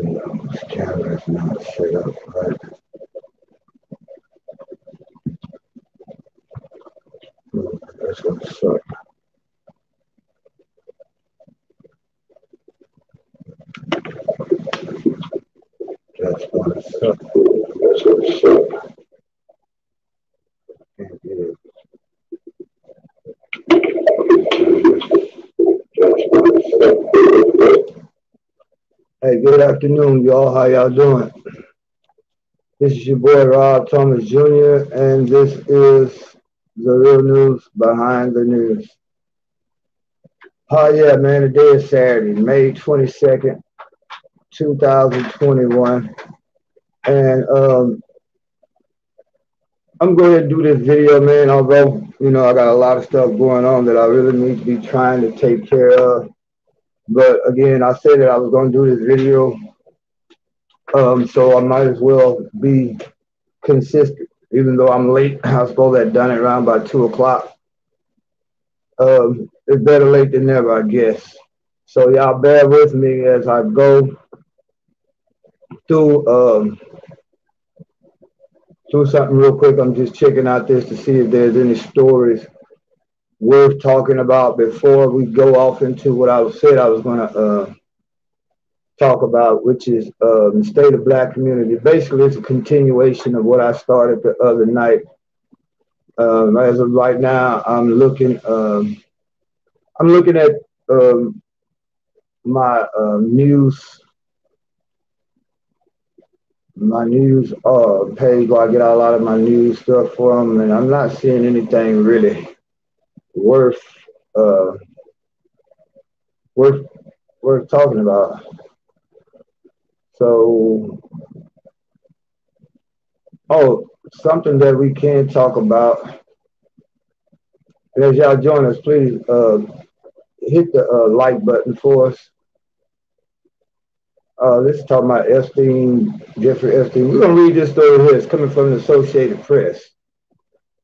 This camera is not set up right. That's gonna suck. That's gonna suck. That's gonna suck. Can't get it. Hey, good afternoon, y'all. How y'all doing? This is your boy Rob Thomas Jr., and this is the real news behind the news. Oh yeah, man, today is Saturday, May 22nd, 2021. And I'm going to do this video, man, although, I got a lot of stuff going on that I really need to be trying to take care of. But again, I said that I was going to do this video, so I might as well be consistent. Even though I'm late, I was supposed to have done it around by 2 o'clock. It's better late than never, I guess. So y'all bear with me as I go through something real quick. I'm just checking out this to see if there's any stories worth talking about before we go off into what I said I was going to talk about, which is the state of black community. Basically, it's a continuation of what I started the other night. As of right now, I'm looking at my news page where I get a lot of my news stuff from, and I'm not seeing anything really worth talking about. So, something that we can talk about. And as y'all join us, please hit the like button for us. This is talking about Jeffrey Epstein. We're going to read this story here. It's coming from the Associated Press.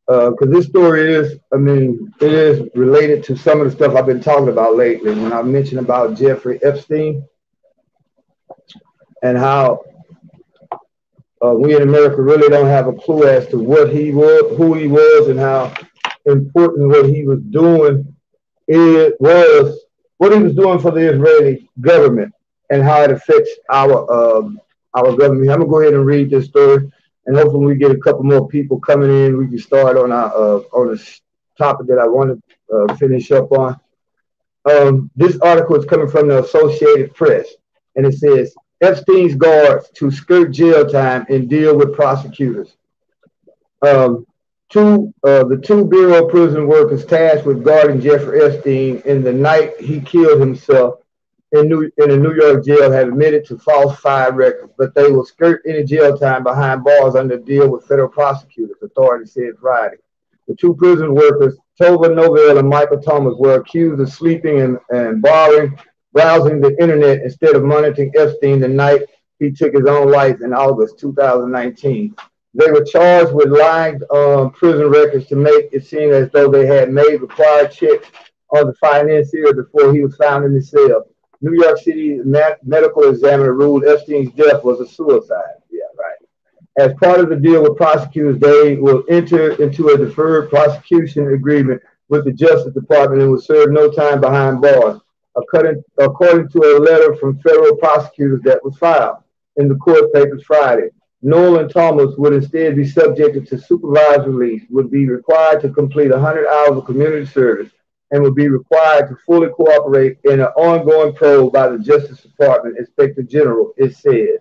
Because this story it is related to some of the stuff I've been talking about lately. When I mentioned about Jeffrey Epstein and how we in America really don't have a clue as to what he was, who he was, and how important what he was doing what he was doing for the Israeli government and how it affects our government. I'm gonna go ahead and read this story, and hopefully we get a couple more people coming in. We can start on the topic that I want to finish up on. This article is coming from the Associated Press, and it says Epstein's guards to skirt jail time and deal with prosecutors. The two Bureau of Prison workers tasked with guarding Jeffrey Epstein in the night he killed himself in a New York jail have admitted to falsified records, but they will skirt any jail time behind bars under deal with federal prosecutors, authorities said Friday. The two prison workers, Tova Novell and Michael Thomas, were accused of sleeping and browsing the internet instead of monitoring Epstein the night he took his own life in August 2019. They were charged with lying prison records to make it seem as though they had made required checks on the financier before he was found in the cell. New York City medical examiner ruled Epstein's death was a suicide. Yeah, right. As part of the deal with prosecutors, they will enter into a deferred prosecution agreement with the Justice Department and will serve no time behind bars, according to a letter from federal prosecutors that was filed in the court papers Friday. Noel and Thomas would instead be subjected to supervised release, would be required to complete 100 hours of community service, and would be required to fully cooperate in an ongoing probe by the Justice Department Inspector General, it says.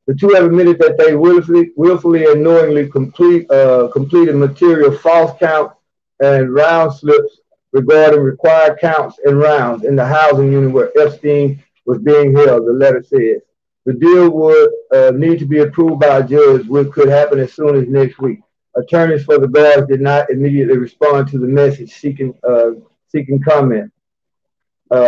The two have admitted that they willfully and knowingly completed material false count and round slips regarding required counts and rounds in the housing unit where Epstein was being held, the letter says. The deal would need to be approved by a judge, which could happen as soon as next week. Attorneys for the guards did not immediately respond to the message seeking comment.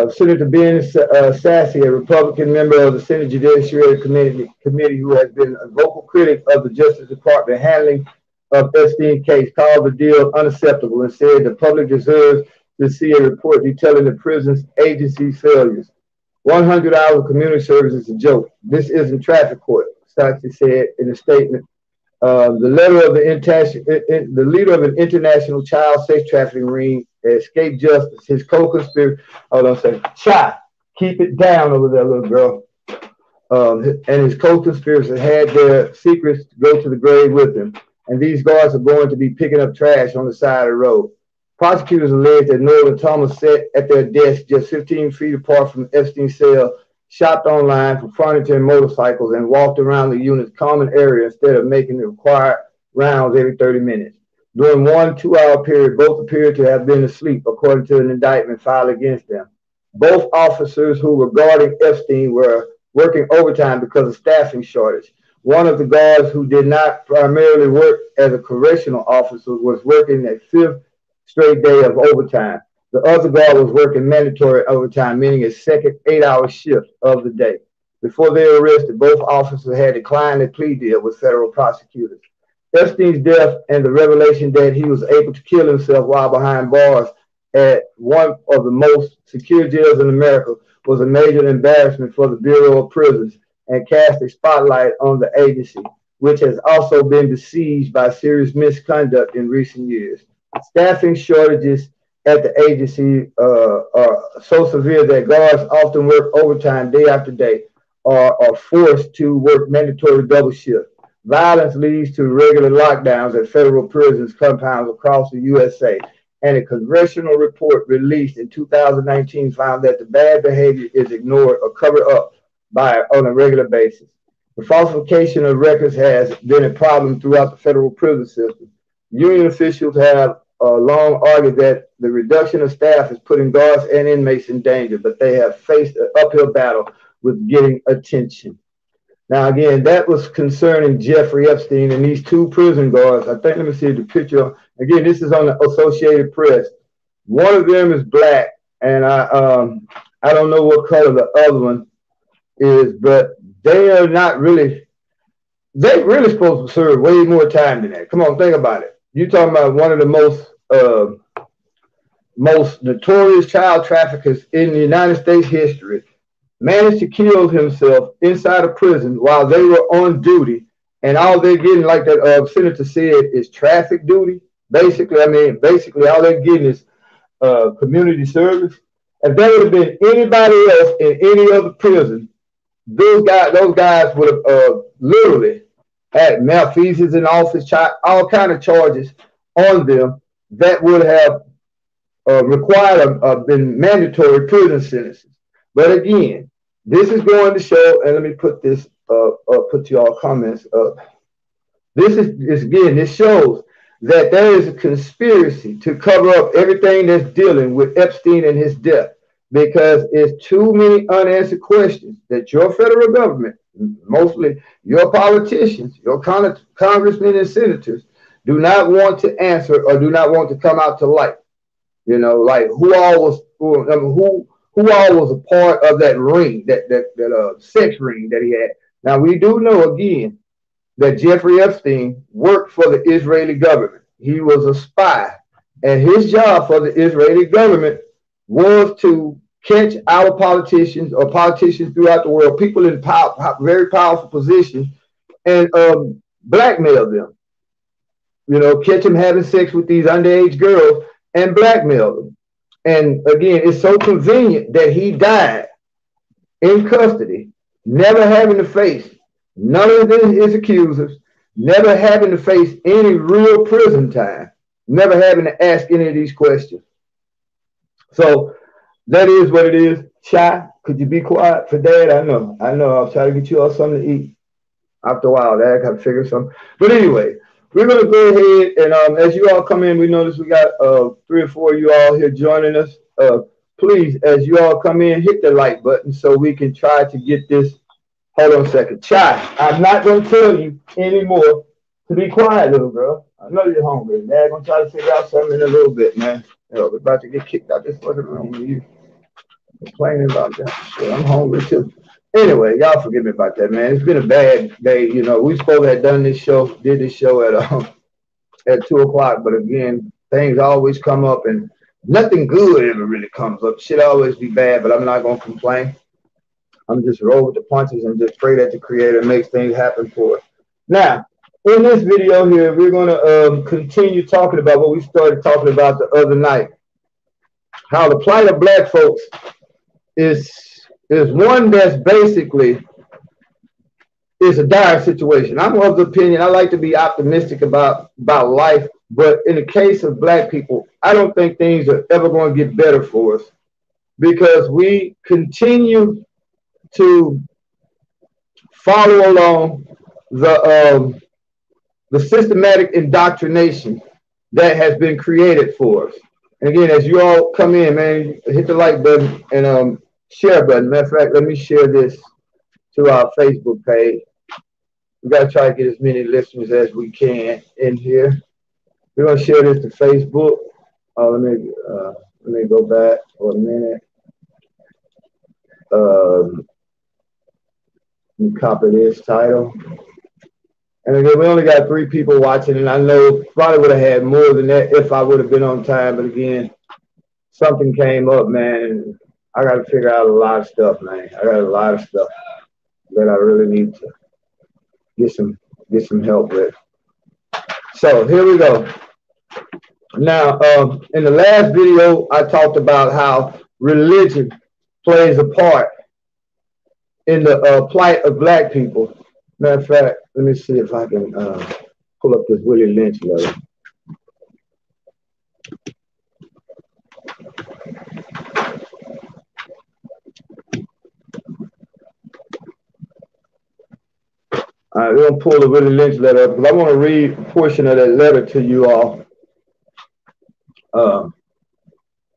Senator Ben Sasse, a Republican member of the Senate Judiciary Committee who has been a vocal critic of the Justice Department handling of Epstein's case, called the deal unacceptable and said the public deserves to see a report detailing the prison's agency's failures. 100 hours of community service is a joke. This isn't traffic court, Saatchi said in a statement. The leader of an international child sex trafficking ring escaped justice. His co-conspirator, hold on a second, Chai, keep it down over there, little girl. And his co-conspirators had their secrets to go to the grave with them. And these guards are going to be picking up trash on the side of the road. Prosecutors allege that Noel and Thomas sat at their desk just 15 feet apart from Epstein's cell, shopped online for furniture and motorcycles, and walked around the unit's common area instead of making the required rounds every 30 minutes. During 1 2-hour period, both appeared to have been asleep, according to an indictment filed against them. Both officers who were guarding Epstein were working overtime because of staffing shortage. One of the guards, who did not primarily work as a correctional officer, was working a fifth straight day of overtime. The other guard was working mandatory overtime, meaning a second 8-hour shift of the day. Before they were arrested, both officers had declined a plea deal with federal prosecutors. Epstein's death and the revelation that he was able to kill himself while behind bars at one of the most secure jails in America was a major embarrassment for the Bureau of Prisons and cast a spotlight on the agency, which has also been besieged by serious misconduct in recent years. Staffing shortages at the agency are so severe that guards often work overtime day after day or are forced to work mandatory double shift. Violence leads to regular lockdowns at federal prisons compounds across the USA. And a congressional report released in 2019 found that the bad behavior is ignored or covered up on a regular basis. The falsification of records has been a problem throughout the federal prison system. Union officials have long argued that the reduction of staff is putting guards and inmates in danger, but they have faced an uphill battle with getting attention. Now, again, that was concerning Jeffrey Epstein and these two prison guards. I think, let me see the picture. Again, this is on the Associated Press. One of them is black, and I don't know what color the other one is, but they are not really, they're really supposed to serve way more time than that. Come on, think about it. You're talking about one of the most notorious child traffickers in the United States history, managed to kill himself inside a prison while they were on duty, and all they're getting, like that senator said, is traffic duty. Basically, all they're getting is community service. If that would have been anybody else in any other prison, those guys would have literally had malfeasance in office, all kind of charges on them that would have required been mandatory prison sentences. But again, this is going to show, and let me put this put y'all comments up. This shows that there is a conspiracy to cover up everything that's dealing with Epstein and his death, because it's too many unanswered questions that your federal government, mostly your politicians, your congressmen and senators, do not want to answer or do not want to come out to light. You know, like who all was a part of that ring, that sex ring that he had. Now, we do know, again, that Jeffrey Epstein worked for the Israeli government. He was a spy, and his job for the Israeli government was to catch our politicians or politicians throughout the world, people in very powerful positions, and blackmail them. You know, catch them having sex with these underage girls and blackmail them. And again, it's so convenient that he died in custody, never having to face none of his accusers, never having to face any real prison time, never having to ask any of these questions. So that is what it is. Shy, could you be quiet for Dad? I know. I'll try to get you all something to eat. After a while, Dad, I got to figure something. But anyway, we're going to go ahead and as you all come in, we notice we got 3 or 4 of you all here joining us. Please, as you all come in, hit the like button so we can try to get this. Hold on a second. Chai, I'm not going to tell you anymore to be quiet, little girl. I know you're hungry. Dad going to try to figure out something in a little bit, man. We're about to get kicked out this fucking room with you complaining about that. Shit, I'm hungry too. Anyway, y'all forgive me about that, man. It's been a bad day. You know, we supposed to have did this show at 2 o'clock, but again, things always come up and nothing good ever really comes up. Shit always be bad, but I'm not going to complain. I'm just roll with the punches and just pray that the Creator makes things happen for us. Now, in this video here, we're going to continue talking about what we started talking about the other night. How the plight of black folks is one that's basically is a dire situation. I'm of the opinion, I like to be optimistic about life, but in the case of black people, I don't think things are ever going to get better for us because we continue to follow along the systematic indoctrination that has been created for us. And again, as you all come in, man, hit the like button and share button. Matter of fact, let me share this to our Facebook page. We got to try to get as many listeners as we can in here. We're going to share this to Facebook. Let me go back for a minute. Let me copy this title. And again, we only got 3 people watching, and I know probably would have had more than that if I would have been on time. But again, something came up, man. I got to figure out a lot of stuff, man. I got a lot of stuff that I really need to get some help with. So here we go. Now, in the last video, I talked about how religion plays a part in the plight of black people. Matter of fact, let me see if I can pull up this Willie Lynch letter. All right, we're going to pull the Willie Lynch letter up because I want to read a portion of that letter to you all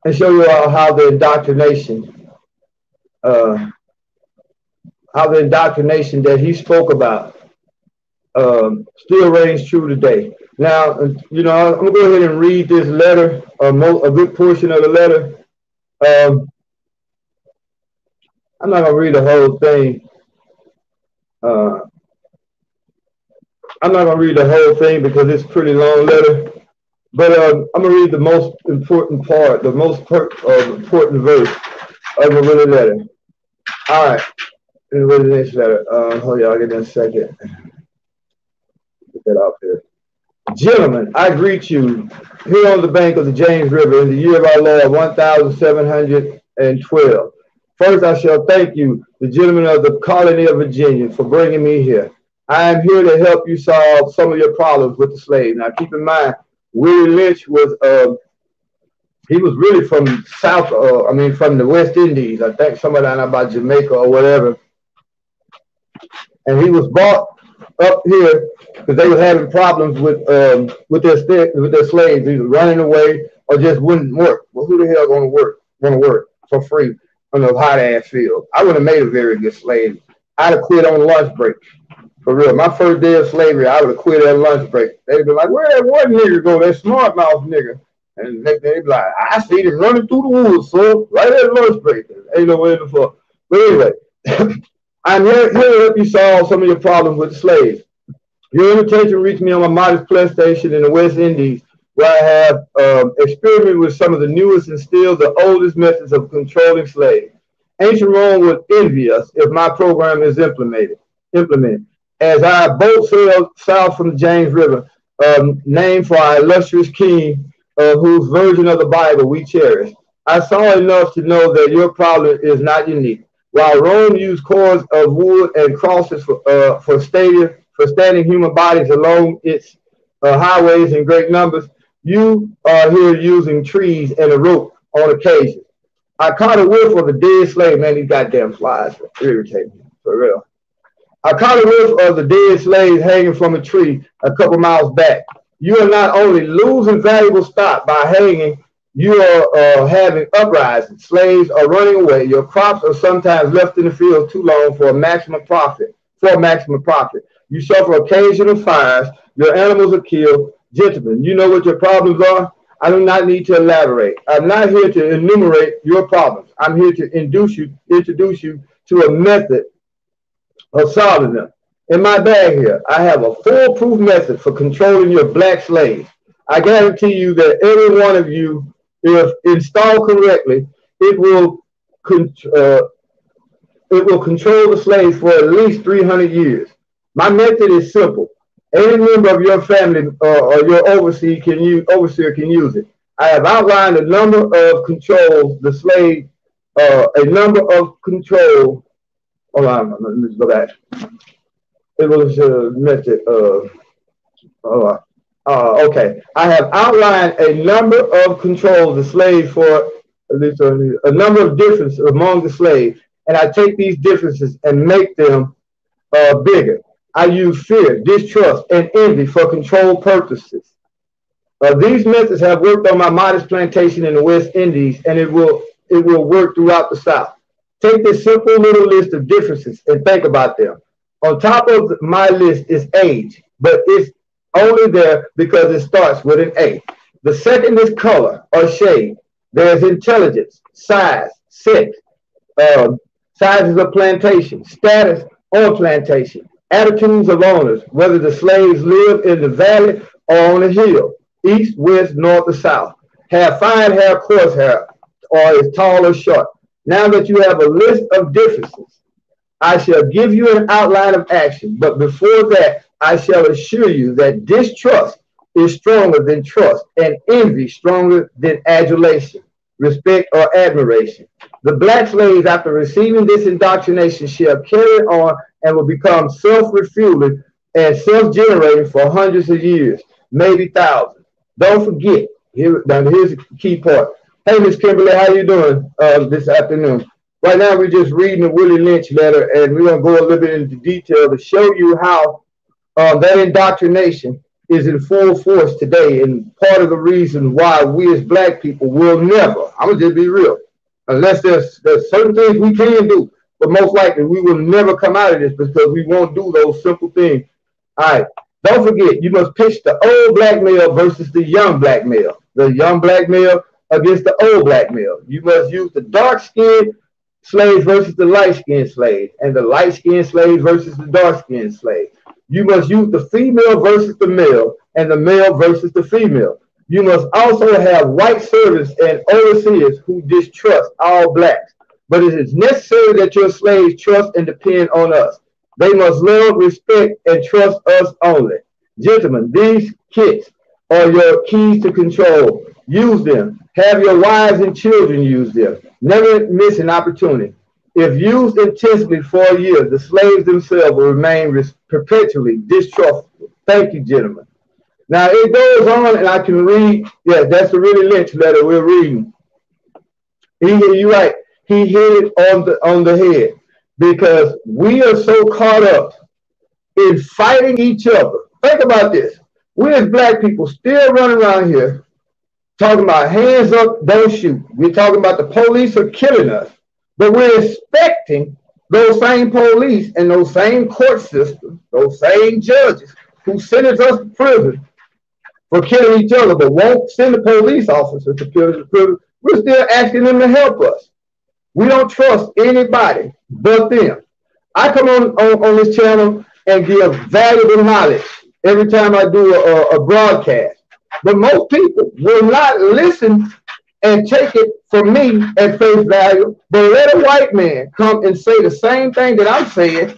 and show you all how the indoctrination that he spoke about still reigns true today. Now, you know, I'm going to go ahead and read this letter, a good portion of the letter. I'm not going to read the whole thing. I'm not going to read the whole thing because it's a pretty long letter. But I'm going to read the most important part, the most important verse of the Willie letter. All right. In the Willie Lynch letter. Hold on, I'll get in a second. Get that out there. Gentlemen, I greet you here on the bank of the James River in the year of our Lord 1712. First, I shall thank you, the gentlemen of the colony of Virginia, for bringing me here. I am here to help you solve some of your problems with the slave. Now, keep in mind, Willie Lynch was he was really from from the West Indies. I think somewhere down about Jamaica or whatever. And he was brought up here because they were having problems with their slaves, either running away or just wouldn't work. Well, who the hell gonna work for free on those hot ass fields? I would have made a very good slave. I'd have quit on lunch break. For real, my first day of slavery, I would have quit at lunch break. They'd be like, "Where that one nigga go? That smart mouth nigga." And they'd be like, "I see him running through the woods, so right at lunch break." Ain't no way in the fuck. But anyway, I'm here to help you solve some of your problems with the slaves. Your invitation reached me on my modest plant station in the West Indies, where I have experimented with some of the newest and still the oldest methods of controlling slaves. Ancient Rome would envy us if my program is implemented. As I boat sailed south from the James River, named for our illustrious king, whose version of the Bible we cherish, I saw enough to know that your problem is not unique. While Rome used cords of wood and crosses for standing human bodies along its highways in great numbers, you are here using trees and a rope on occasion. I caught a whiff of a dead slave. Man, these goddamn flies irritate me, for real. I caught a whiff of the dead slaves hanging from a tree a couple miles back. You are not only losing valuable stock by hanging, you are having uprisings. Slaves are running away. Your crops are sometimes left in the field too long for a maximum profit. You suffer occasional fires. Your animals are killed. Gentlemen, you know what your problems are? I do not need to elaborate. I'm not here to enumerate your problems. I'm here to introduce you to a method of solving them. In my bag here, I have a foolproof method for controlling your black slaves. I guarantee you that every one of you, if installed correctly, it will it will control the slaves for at least 300 years. My method is simple. Any member of your family or your overseer can use it. I have outlined a number of controls the slave, a number of control. Hold on, let me go back. It was a method. Okay. I have outlined a number of controls the slave for at least a number of differences among the slaves, and I take these differences and make them bigger. I use fear, distrust, and envy for control purposes. These methods have worked on my modest plantation in the West Indies, and it will work throughout the South. Take this simple little list of differences and think about them. On top of my list is age, but it's only there because it starts with an A. The second is color or shade. There's intelligence, size, sex, sizes of plantation, status on plantation, attitudes of owners, whether the slaves live in the valley or on the hill, east, west, north, or south, have fine hair, coarse hair, or is tall or short. Now that you have a list of differences, I shall give you an outline of action, but before that, I shall assure you that distrust is stronger than trust, and envy stronger than adulation, respect, or admiration. The black slaves, after receiving this indoctrination, shall carry on and will become self-refueling and self-generating for hundreds of years, maybe thousands. Don't forget, here's the key part. Hey, Miss Kimberly, how you doing this afternoon? Right now, we're just reading the Willie Lynch letter, and we're going to go a little bit into detail to show you how that indoctrination is in full force today, and part of the reason why we as black people will never, I'm going to just be real, unless there's certain things we can do, but most likely we will never come out of this because we won't do those simple things. All right, don't forget, you must pitch the old black male versus the young black male, the young black male against the old black male. You must use the dark-skinned slave versus the light-skinned slave, and the light-skinned slave versus the dark-skinned slave. You must use the female versus the male, and the male versus the female. You must also have white servants and overseers who distrust all blacks. But it is necessary that your slaves trust and depend on us. They must love, respect, and trust us only. Gentlemen, these kits are your keys to control. Use them. Have your wives and children use them. Never miss an opportunity. If used intensely for a year, the slaves themselves will remain perpetually distrustful. Thank you, gentlemen. Now, it goes on, and I can read. Yeah, that's the Willie Lynch letter we're reading. You're right. He hit it on the head because we are so caught up in fighting each other. Think about this. We as black people still running around here talking about hands up, don't shoot. We're talking about the police are killing us. But we're expecting those same police and those same court systems, those same judges who sentence us to prison for killing each other, but won't send the police officers to prison. We're still asking them to help us. We don't trust anybody but them. I come on this channel and give valuable knowledge every time I do a broadcast. But most people will not listen and take it from me at face value, but let a white man come and say the same thing that I'm saying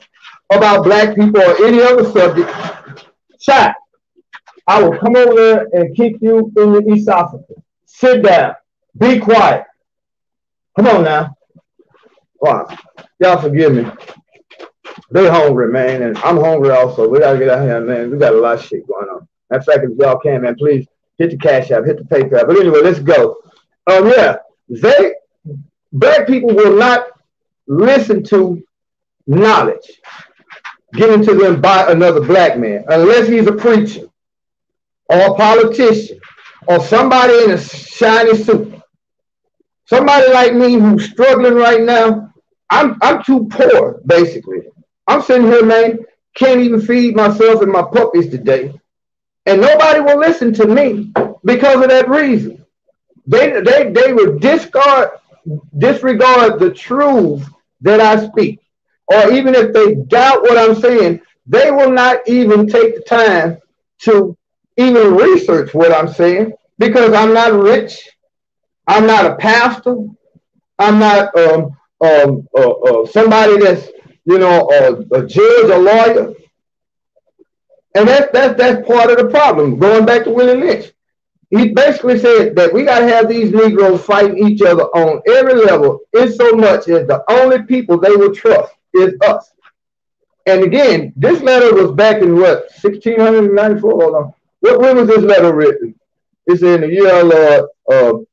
about black people or any other subject. Shot. I will come over there and kick you in the esophagus. Sit down. Be quiet. Come on now. Wow. Y'all forgive me. They're hungry, man, and I'm hungry also. We gotta get out here, man. We got a lot of shit going on. In fact, if y'all can, man, please hit the Cash App, hit the PayPal. But anyway, let's go. Yeah, black people will not listen to knowledge given to them by another black man unless he's a preacher or a politician or somebody in a shiny suit. Somebody like me who's struggling right now. I'm too poor, basically. I'm sitting here, man, can't even feed myself and my puppies today. And nobody will listen to me because of that reason. They will disregard the truth that I speak. Or even if they doubt what I'm saying, they will not even take the time to even research what I'm saying because I'm not rich. I'm not a pastor. I'm not somebody that's, you know, a judge, a lawyer, and that's part of the problem. Going back to Willie Lynch, he basically said that we got to have these Negroes fighting each other on every level, in so much as the only people they will trust is us. And again, this letter was back in what, 1694? Hold on. When was this letter written? It's in the year of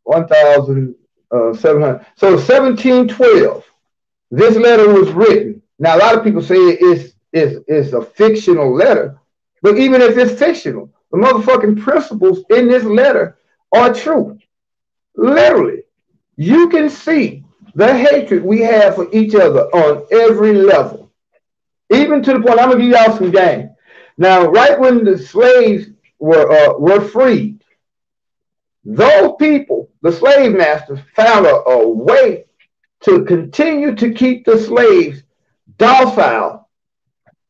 1700. So 1712. This letter was written. Now a lot of people say it's a fictional letter, but even if it's fictional, the motherfucking principles in this letter are true. Literally, you can see the hatred we have for each other on every level. Even to the point, I'm gonna give y'all some game. Now, right when the slaves were freed, those people, the slave masters, found a way to continue to keep the slaves docile,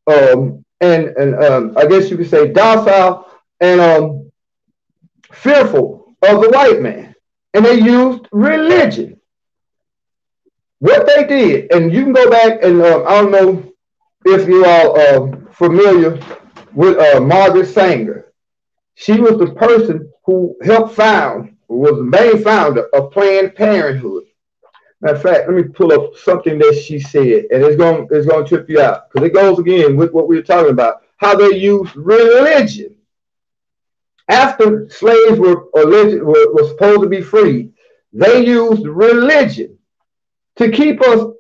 and I guess you could say docile and fearful of the white man. And they used religion. What they did, and you can go back and I don't know if you all familiar with Margaret Sanger. She was the person who helped was the main founder of Planned Parenthood. Matter of fact, let me pull up something that she said, and it's going to trip you out, because it goes again with what we were talking about, how they used religion. After slaves were supposed to be freed, they used religion to keep us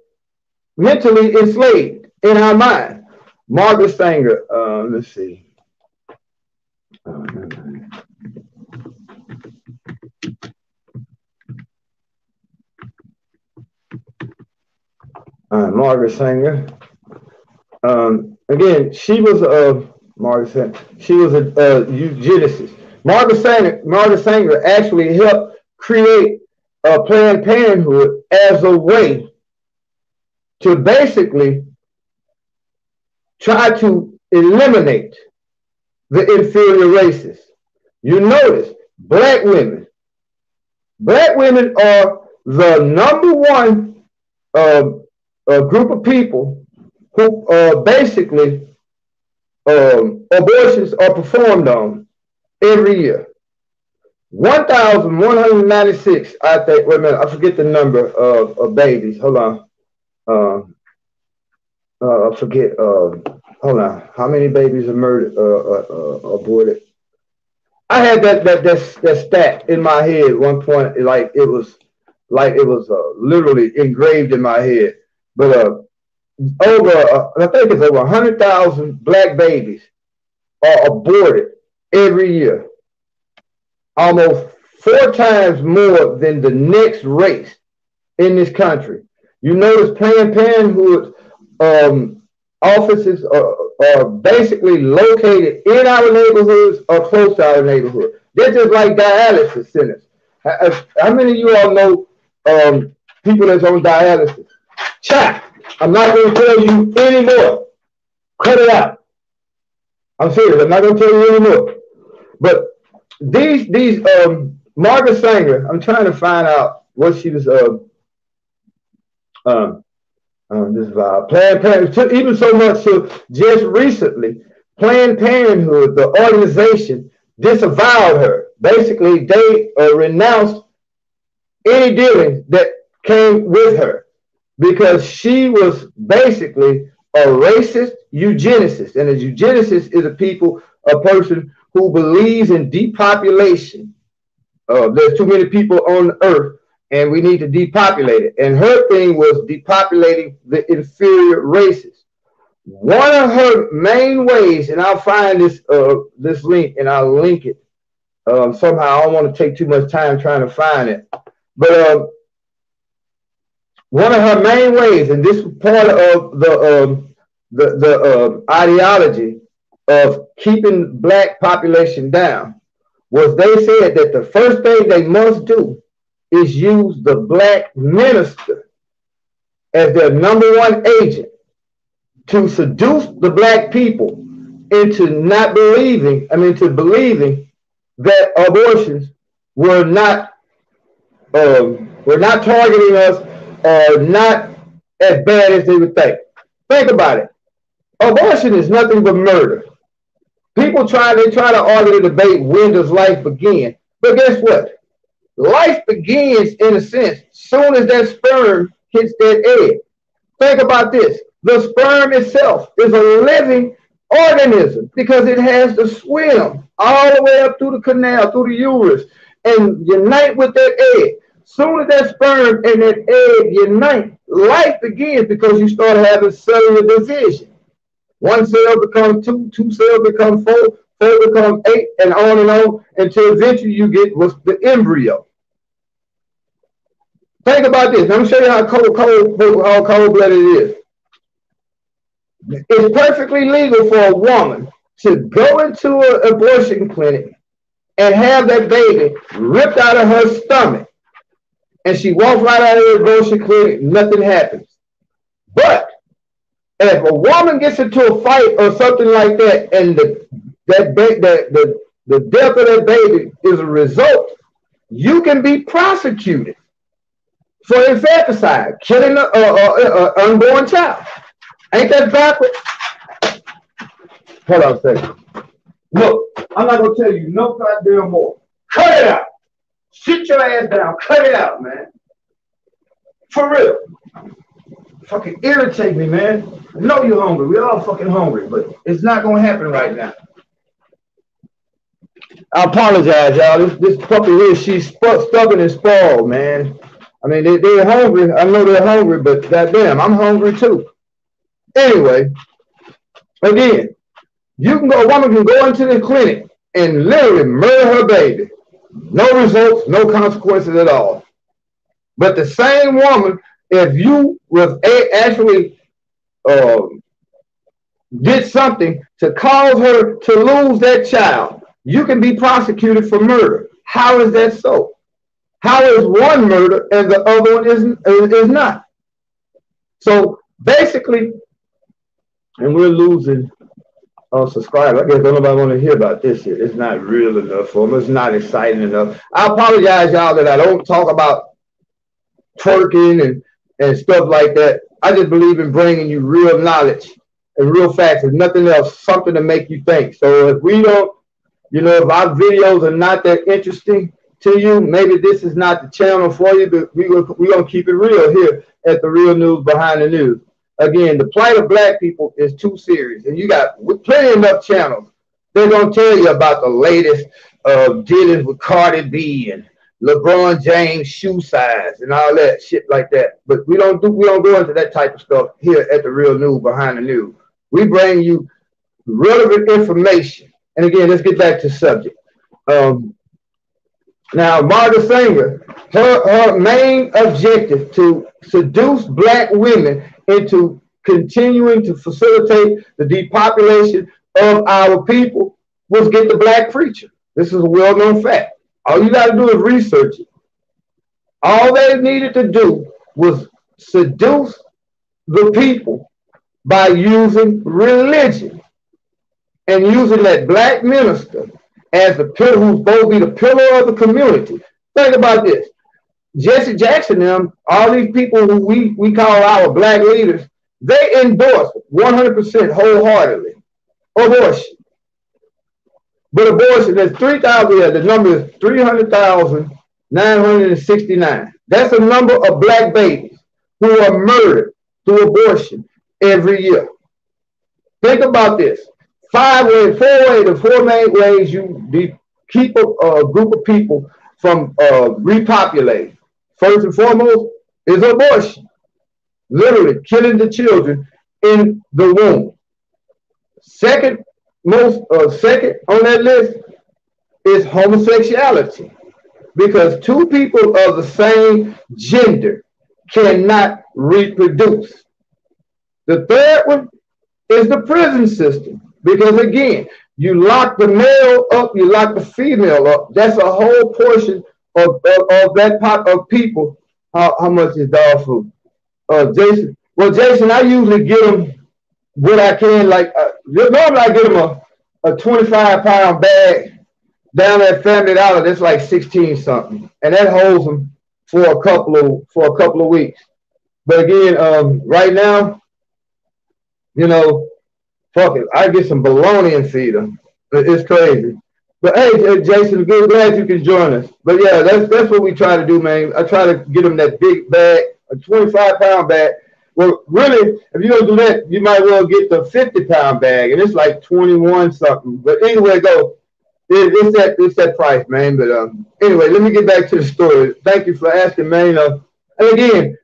mentally enslaved in our mind. Margaret Sanger, let's see. Margaret Sanger. Again, she was Margaret Sanger. She was a eugenicist. Margaret Sanger actually helped create Planned Parenthood as a way to basically try to eliminate the inferior races. You notice black women are the number one group of people who basically abortions are performed on every year. 1,196, I think. Wait a minute, I forget the number of babies. Hold on. I forget. Hold on. How many babies are murdered, aborted? I had that stat in my head at one point, like it was literally engraved in my head. But I think it's over 100,000 black babies are aborted every year. Almost 4 times more than the next race in this country. You notice Planned Parenthood offices are basically located in our neighborhoods or close to our neighborhood. They're just like dialysis centers. How many of you all know people that's on dialysis? Chat. I'm not going to tell you anymore. Cut it out. I'm serious. I'm not going to tell you anymore. But these Margaret Sanger, I'm trying to find out what she was this Planned Parenthood, even so much so just recently, Planned Parenthood, the organization, disavowed her. Basically, they renounced any dealings that came with her because she was basically a racist eugenicist. And a eugenicist is a person who believes in depopulation. There's too many people on the earth and we need to depopulate it. And her thing was depopulating the inferior races. One of her main ways, and I'll find this link and I'll link it somehow. I don't want to take too much time trying to find it. But one of her main ways, and this was part of the ideology of keeping black population down, was they said that the first thing they must do is use the black minister as their #1 agent to seduce the black people into believing that abortions were not targeting us are not as bad as they would think. Think about it. Abortion is nothing but murder. People try to argue the debate, when does life begin? But guess what? Life begins, in a sense, soon as that sperm hits that egg. Think about this. The sperm itself is a living organism because it has to swim all the way up through the canal, through the uterus, and unite with that egg. Soon as that sperm and that egg unite, life begins because you start having cellular division. One cell becomes two, two cells become four, four becomes eight, and on, until eventually you get what's the embryo. Think about this. Let me show you how cold-blooded it is. It's perfectly legal for a woman to go into an abortion clinic and have that baby ripped out of her stomach, and she walks right out of the abortion clinic, nothing happens. But if a woman gets into a fight or something like that, and the death of that baby is a result, you can be prosecuted for infanticide, killing an unborn child. Ain't that backwards? Hold on a second. Look, I'm not going to tell you no goddamn more. Cut it out. Sit your ass down. Cut it out, man. For real. Fucking irritate me, man. I know you're hungry. We're all fucking hungry, but it's not going to happen right now. I apologize, y'all. This puppy here, she's stubborn and spoiled, man. I mean, they're hungry. I know they're hungry, but goddamn, I'm hungry too. Anyway, again, a woman can go into the clinic and literally murder her baby. No results, no consequences at all. But the same woman, if you was actually did something to cause her to lose that child, you can be prosecuted for murder. How is that so? How is one murder and the other one is not? So basically, and we're losing subscribers. I guess nobody want to hear about this shit. It's not real enough for them. It's not exciting enough. I apologize, y'all, that I don't talk about twerking and stuff like that. I just believe in bringing you real knowledge and real facts. If nothing else, something to make you think. So if we don't, if our videos are not that interesting to you, maybe this is not the channel for you, but we're going to keep it real here at the Real News Behind the News. Again, the plight of black people is too serious, and you got plenty enough channels. They're going to tell you about the latest dealings with Cardi B and LeBron James shoe size and all that shit like that. But we don't go into that type of stuff here at the Real News Behind the News. We bring you relevant information. And again, let's get back to the subject. Now, Margaret Sanger, her main objective to seduce black women into continuing to facilitate the depopulation of our people was get the black preacher. This is a well-known fact. All you got to do is research it. All they needed to do was seduce the people by using religion and using that black minister as the pillar, who's supposed to be the pillar of the community. Think about this. Jesse Jackson, all these people who we call our black leaders, they endorse 100% wholeheartedly abortion. But abortion is 3,000, the number is 300,969. That's a number of black babies who are murdered through abortion every year. Think about this. Four main ways you keep a group of people from repopulating. First and foremost is abortion, literally killing the children in the womb. Second on that list is homosexuality, because two people of the same gender cannot reproduce. The third one is the prison system, because again, you lock the male up, you lock the female up. That's a whole portion of that pot of people. How much is dog food? Jason. Well, Jason, I usually get them what I can. Like normally, I get them a 25-pound bag down at Family Dollar. That's like 16 something, and that holds them for a couple of weeks. But again, right now, you know, fuck it. I get some bologna and feed them. It's crazy. But hey, Jason, good, glad you can join us. But yeah, that's what we try to do, man. I try to get them that big bag, a 25-pound bag. Well, really, if you don't do that, you might well get the 50-pound bag, and it's like 21 something. But anyway, go. It's that price, man. But anyway, let me get back to the story. Thank you for asking, man. And again,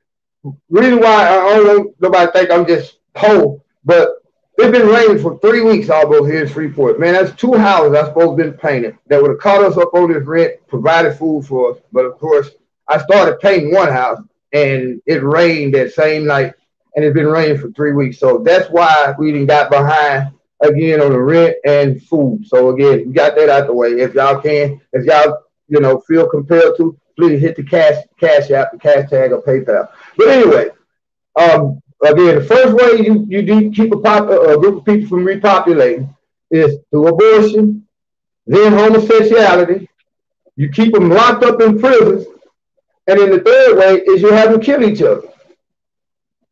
reason why I don't want nobody think I'm just poor, but it's been raining for 3 weeks almost here in Freeport. Man, that's 2 houses I supposed to been painted that would have caught us up on this rent, provided food for us. But of course, I started painting one house and it rained that same night, and it's been raining for 3 weeks. So that's why we didn't got behind again on the rent and food. So again, we got that out the way. If y'all can, if y'all feel compelled to, please hit the cash app, the cash tag, or PayPal. But anyway, again, the first way you do keep a group of people from repopulating is through abortion, then homosexuality. You keep them locked up in prisons, and then the third way is you have them kill each other.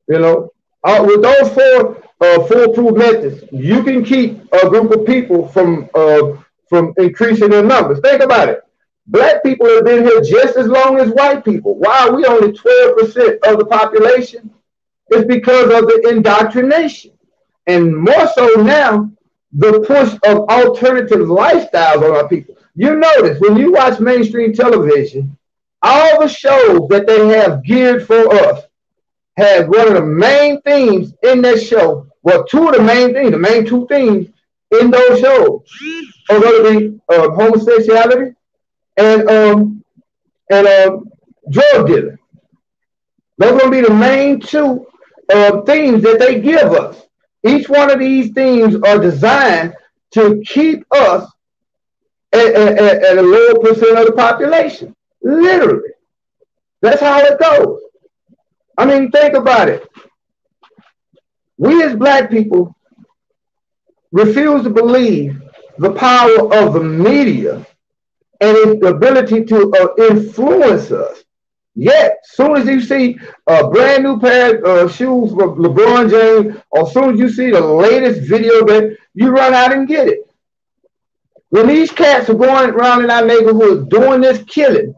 With those four foolproof methods, you can keep a group of people from increasing their numbers. Think about it. Black people have been here just as long as white people. Why are we only 12% of the population? It's because of the indoctrination. And more so now, the push of alternative lifestyles on our people. You notice when you watch mainstream television, all the shows that they have geared for us have one of the main themes in that show. Well, two of the main things, the main two themes in those shows are going to be homosexuality and drug dealing. Those are going to be the main two themes that they give us. Each one of these themes are designed to keep us at a lower percent of the population. Literally. That's how it goes. I mean, think about it. We as black people refuse to believe the power of the media and its ability to influence us. Yet, as soon as you see a brand new pair of shoes from LeBron James, or as soon as you see the latest video, that you run out and get it. When these cats are going around in our neighborhood doing this killing,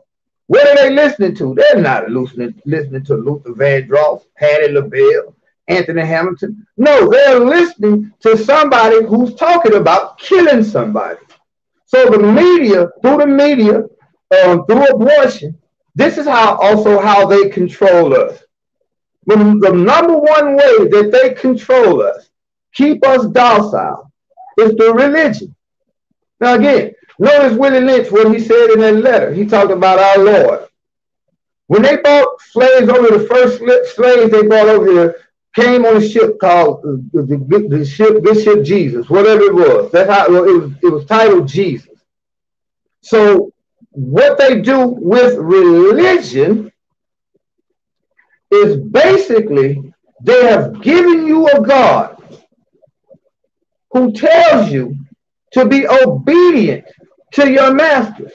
what are they listening to? They're not listening to Luther Vandross, Patti LaBelle, Anthony Hamilton. No, they're listening to somebody who's talking about killing somebody. So the media, through abortion, this is how they control us. The number one way that they control us, keep us docile, is through religion. Now again, notice Willie Lynch, what he said in that letter. He talked about our Lord. When they brought slaves over, the first slaves they brought over here came on a ship called the ship Jesus, whatever it was. That's how it was titled Jesus. So what they do with religion is basically they have given you a God who tells you to be obedient to your masters.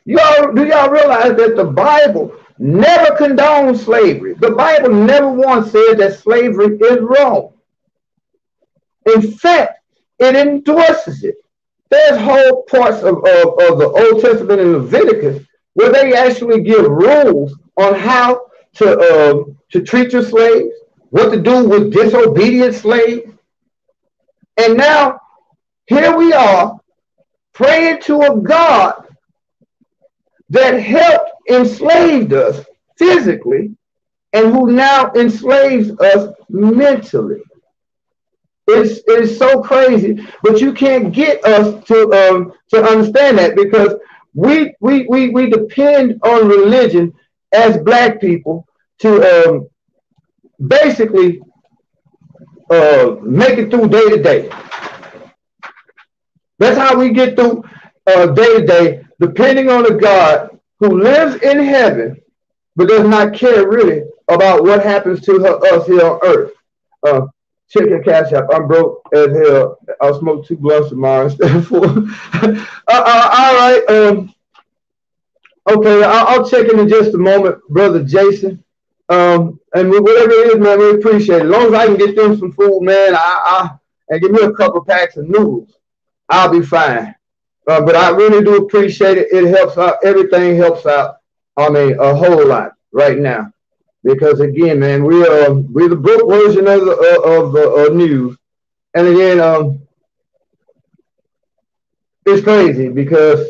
Do y'all realize that the Bible never condones slavery? The Bible never once said that slavery is wrong. In fact, it endorses it. There's whole parts of the Old Testament and Leviticus where they actually give rules on how to treat your slaves, what to do with disobedient slaves. And now, here we are praying to a God that helped enslaved us physically and who now enslaves us mentally. It's so crazy, but you can't get us to understand that, because we depend on religion as black people to basically make it through day to day. That's how we get through day to day, depending on a God who lives in heaven but does not care really about what happens to us here on earth. Check your cash app. I'm broke as hell. I'll smoke 2 blunts tomorrow instead of 4. All right. Okay, I'll check in just a moment, Brother Jason. And whatever it is, man, we appreciate it. As long as I can get them some food, man, and give me a couple packs of noodles, I'll be fine. But I really do appreciate it. It helps out. Everything helps out. I mean, a whole lot right now. Because again, man, we're the book version of the news. And again, it's crazy because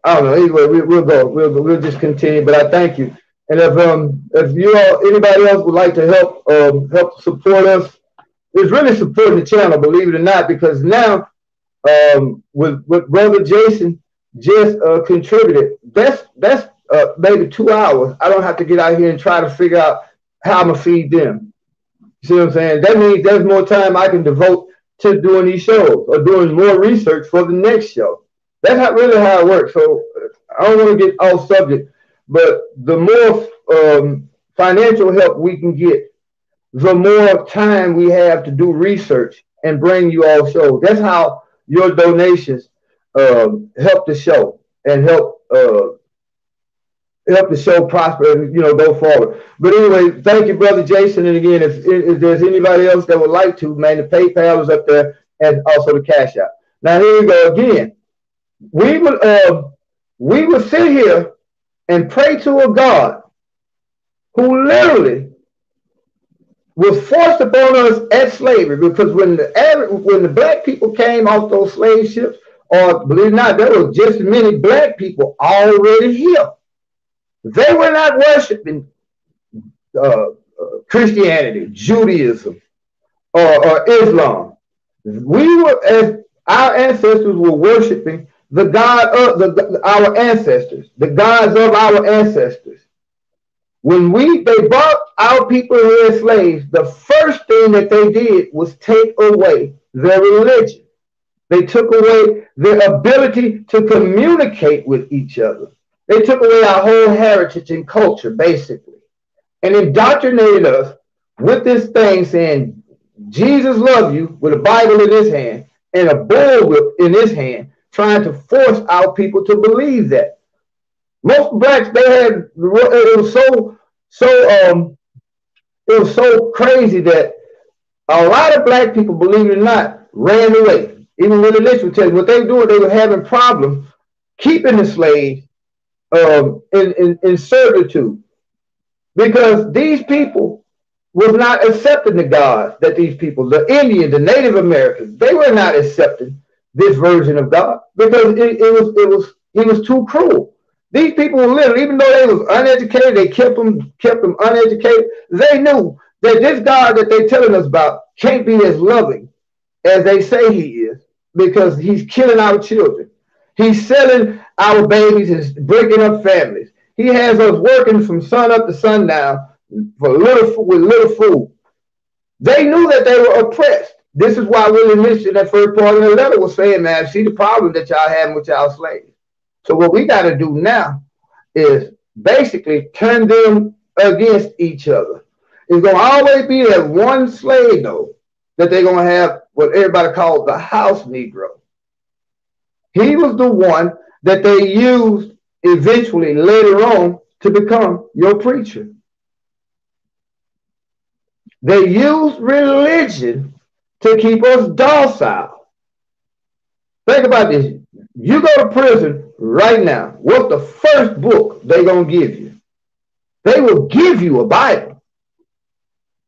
I don't know. Anyway, we'll go. We'll just continue. But I thank you. And if you all anybody else would like to help support us, it's really supporting the channel, believe it or not, because now with what Brother Jason just contributed, that's maybe 2 hours. I don't have to get out here and try to figure out how I'm gonna feed them. You see what I'm saying? That means there's more time I can devote to doing these shows or doing more research for the next show. That's really how it works. So I don't want to get off subject, but the more financial help we can get, the more time we have to do research and bring you all shows. That's how your donations help the show and help the show prosper and go forward. But anyway, thank you, Brother Jason. And again, if there's anybody else that would like to, man, the PayPal is up there and also the Cash App. Now here we go again. We would sit here and pray to a God who literally was forced upon us at slavery, because when the black people came off those slave ships, or believe it or not, there were just as many black people already here. They were not worshiping Christianity, Judaism, or Islam. Our ancestors were worshiping the God of our ancestors, the gods of our ancestors. When they brought our people here as slaves, the first thing that they did was take away their religion. They took away their ability to communicate with each other. They took away our whole heritage and culture, basically, and indoctrinated us with this thing saying, Jesus loves you, with a Bible in his hand and a bullwhip in his hand, trying to force our people to believe that. Most blacks, it was so crazy that a lot of black people, believe it or not, ran away. Even when the list would tell you what they were doing, they were having problems keeping the slaves in servitude, because these people was not accepting the gods that these people, the Indians, the Native Americans, they were not accepting this version of God, because it was too cruel. These people were literally, even though they was uneducated, they kept them uneducated. They knew that this God that they're telling us about can't be as loving as they say he is, because he's killing our children. He's selling our babies and breaking up families. He has us working from sun up to sundown with little food. They knew that they were oppressed. This is why William Mitchell, that first part of the letter, was saying, man, see the problem that y'all having with y'all slaves. So what we got to do now is basically turn them against each other. It's going to always be that one slave, though, that they're going to have what everybody calls the house Negro. He was the one that they used eventually later on to become your preacher. They used religion to keep us docile. Think about this. You go to prison right now, what's the first book they're going to give you? They will give you a Bible.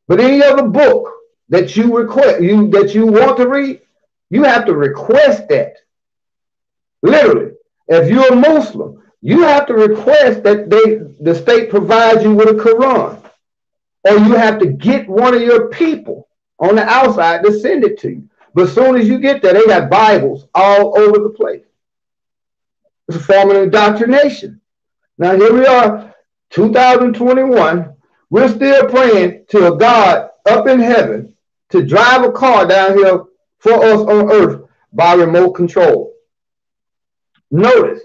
But any other book that you request, that you want to read, you have to request that. Literally, if you're a Muslim, you have to request that the state provides you with a Quran. Or you have to get one of your people on the outside to send it to you. But as soon as you get there, they got Bibles all over the place. It's a form of indoctrination. Now here we are, 2021. We're still praying to a God up in heaven to drive a car down here for us on earth by remote control. Notice,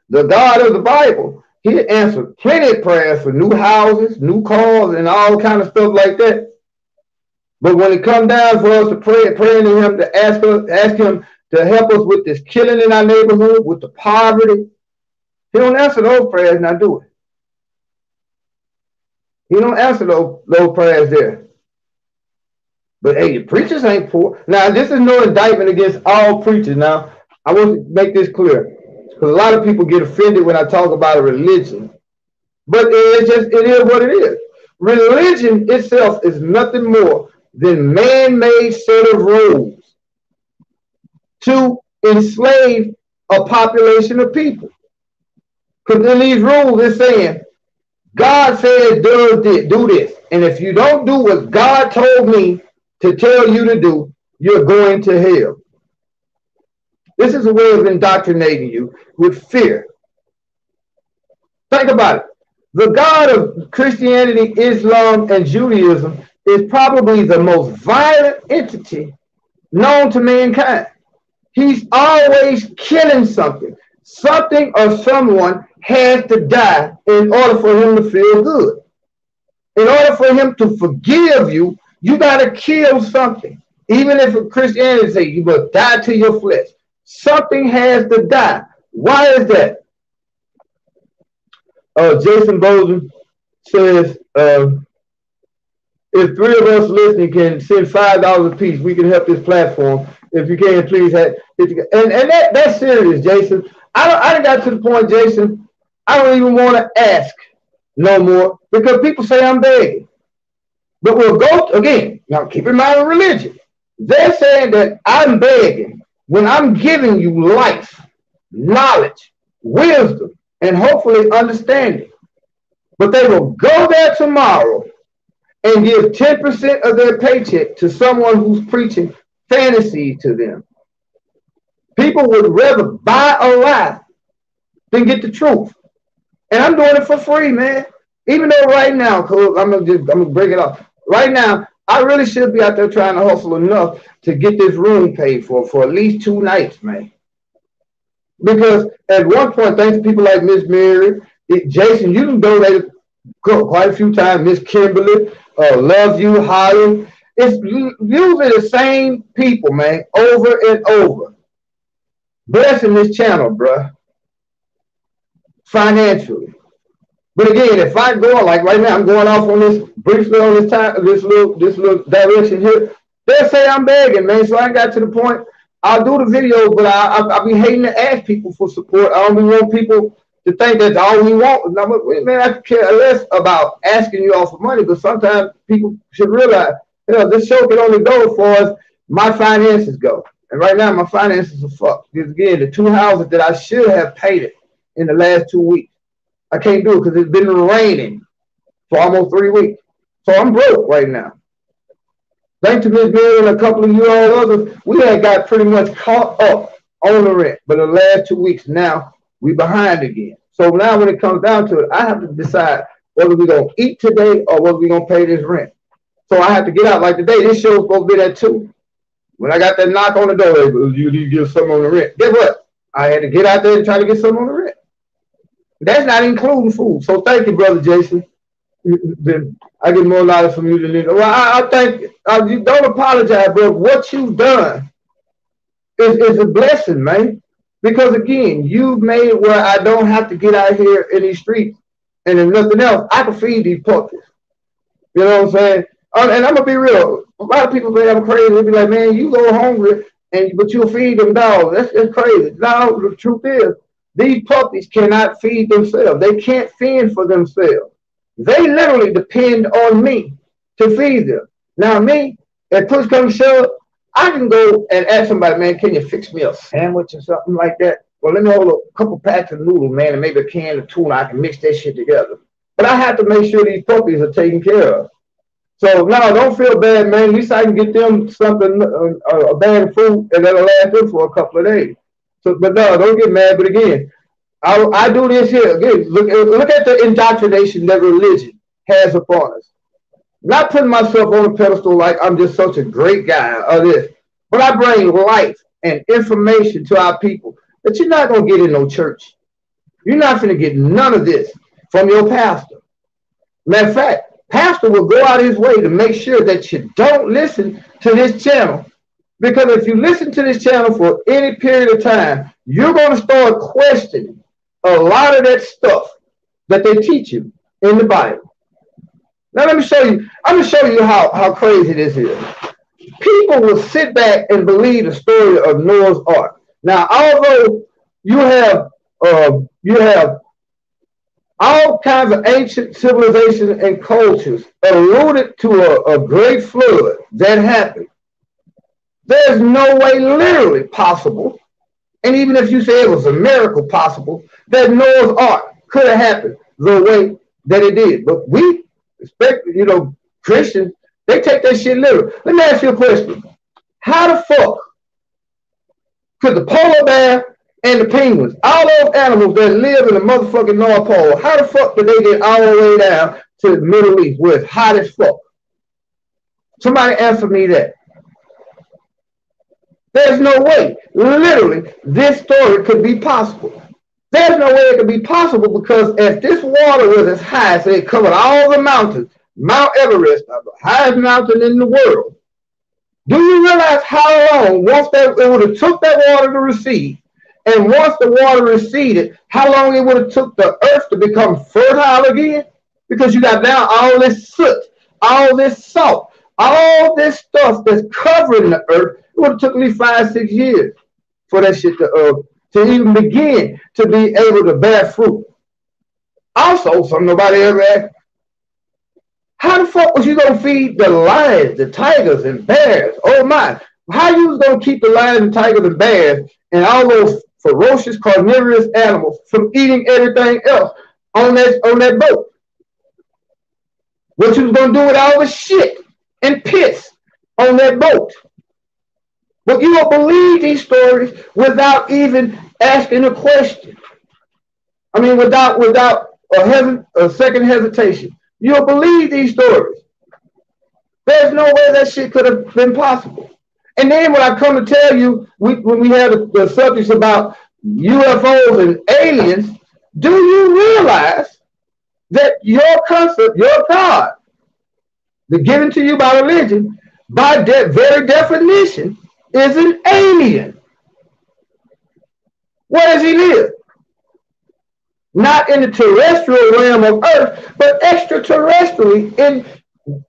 the God of the Bible, he answered plenty of prayers for new houses, new cars, and all kind of stuff like that. But when it comes down for us to praying to him, to ask him to help us with this killing in our neighborhood, with the poverty, he don't answer those prayers, now do it. He don't answer those prayers there. But hey, the preachers ain't poor. Now, this is no indictment against all preachers. Now, I want to make this clear. Because a lot of people get offended when I talk about a religion. But it is what it is. Religion itself is nothing more than man-made set of rules to enslave a population of people. Because in these rules, it's saying, God says do this. And if you don't do what God told me to tell you to do, you're going to hell. This is a way of indoctrinating you with fear. Think about it. The God of Christianity, Islam, and Judaism is probably the most violent entity known to mankind. He's always killing something. Something or someone has to die in order for him to feel good. In order for him to forgive you, you got to kill something. Even if Christianity says you must die to your flesh. Something has to die. Why is that? Jason Bozen says, if three of us listening can send $5 a piece, we can help this platform. If you can, please. And that's serious, Jason. I done got to the point, Jason, I don't even want to ask no more because people say I'm begging. But we'll go, again, now keep in mind religion. They're saying that I'm begging when I'm giving you life, knowledge, wisdom, and hopefully understanding. But they will go there tomorrow and give 10% of their paycheck to someone who's preaching fantasy to them. People would rather buy a lie than get the truth. And I'm doing it for free, man. Even though right now, I'm gonna break it off. Right now, I really should be out there trying to hustle enough to get this room paid for at least 2 nights, man. Because at one point, thanks to people like Miss Mary, Jason, you can donate quite a few times. Miss Kimberly, Love You, Holly. It's usually the same people, man, over and over. Blessing this channel, bruh. Financially. But again, if I go like right now, I'm going off on this briefly on this time, this little direction here. They'll say I'm begging, man. So I got to the point. I'll do the video, but I'll be hating to ask people for support. I don't want people to think that's all we want. Man, I care less about asking you all for money, but sometimes people should realize, this show can only go as far as my finances go. And right now, my finances are fucked. Because again, the 2 houses that I should have painted in the last 2 weeks, I can't do it because it's been raining for almost 3 weeks. So I'm broke right now. Thanks to Miss Mary and a couple of you all others, we had got pretty much caught up on the rent. But the last 2 weeks now, we behind again. So now when it comes down to it, I have to decide whether we're going to eat today or whether we're going to pay this rent. So I have to get out. Like today, this show's supposed to be at 2. When I got that knock on the door, you give something on the rent. Guess what? I had to get out there and try to get something on the rent. That's not including food. So thank you, Brother Jason. I get more knowledge from you than you. Well, I thank you. You don't apologize, bro. What you've done is a blessing, man. Because again, you've made it where I don't have to get out here in these streets and if nothing else, I can feed these puppies. You know what I'm saying? And I'm gonna be real. A lot of people think I'm crazy. They be like, man, you go hungry, but you'll feed them dogs. That's crazy. No, the truth is, these puppies cannot feed themselves. They can't fend for themselves. They literally depend on me to feed them. Now, me, if push comes to shove, I can go and ask somebody, man, can you fix me a sandwich or something like that? Well, let me hold a couple packs of noodles, man, and maybe a can of tuna. I can mix that shit together. But I have to make sure these puppies are taken care of. So, no, don't feel bad, man. At least I can get them something, a bag of food, and that'll last them for a couple of days. So, but no, don't get mad. But again, I do this here. Again, look at the indoctrination that religion has upon us. Not putting myself on a pedestal like I'm just such a great guy or this, but I bring life and information to our people that you're not going to get in no church. You're not going to get none of this from your pastor. Matter of fact, pastor will go out his way to make sure that you don't listen to this channel. Because if you listen to this channel for any period of time, you're going to start questioning a lot of that stuff that they teach you in the Bible. Now let me show you. I'm gonna show you how crazy this is. People will sit back and believe the story of Noah's Ark. Now, although you have all kinds of ancient civilizations and cultures alluded to a great flood that happened, there's no way literally possible, and even if you say it was a miracle possible, that Noah's Ark could have happened the way that it did. But we expect, Christians, they take that shit literal. Let me ask you a question. How the fuck could the polar bear and the penguins, all those animals that live in the motherfucking North Pole, how the fuck did they get all the way down to the Middle East where it's hot as fuck? Somebody answer me that. There's no way, literally, this story could be possible. There's no way it could be possible because if this water was as high as it covered all the mountains, Mount Everest, the highest mountain in the world, do you realize how long, once it would have took that water to recede, and once the water receded, how long it would have took the earth to become fertile again? Because you got now all this soot, all this salt, all this stuff that's covering the earth. It would have took me 5-6 years for that shit to even begin to be able to bear fruit. Also, something nobody ever asked, how the fuck was you gonna feed the lions, the tigers, and bears? Oh my! How you was gonna keep the lions, and tigers, and bears, and all those ferocious carnivorous animals from eating everything else on that boat? What you was gonna do with all the shit and piss on that boat? But you don't believe these stories without even asking a question. I mean, without a second hesitation. You don't believe these stories. There's no way that shit could have been possible. And then when I come to tell you, when we have the subjects about UFOs and aliens, do you realize that your concept, your God, the given to you by religion, by that very definition, is an alien? Where does he live? Not in the terrestrial realm of earth, but extraterrestrially in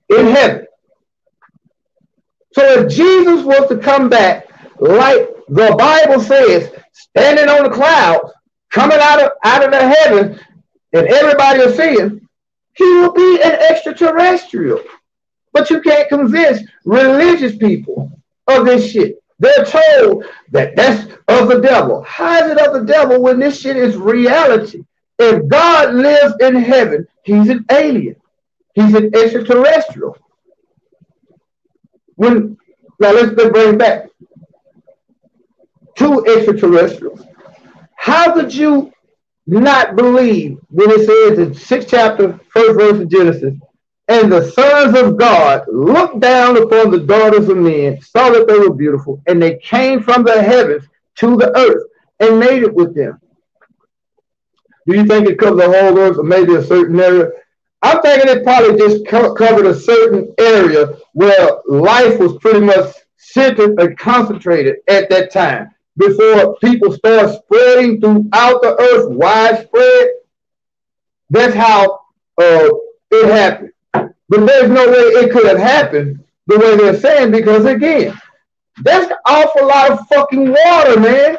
heaven. So if Jesus was to come back, like the Bible says, standing on the clouds, coming out of the heavens, and everybody will see him, he will be an extraterrestrial. But you can't convince religious people of this shit. They're told that that's of the devil. How is it of the devil when this shit is reality? If God lives in heaven, he's an alien. He's an extraterrestrial. Now let's bring back two extraterrestrials. How could you not believe when it says in 6th chapter, 1st verse of Genesis, and the sons of God looked down upon the daughters of men, saw that they were beautiful, and they came from the heavens to the earth and made it with them? Do you think it covers the whole earth or maybe a certain area? I'm thinking it probably just covered a certain area where life was pretty much centered and concentrated at that time before people start spreading throughout the earth widespread. That's how it happened. But there's no way it could have happened the way they're saying, because again, that's an awful lot of fucking water, man,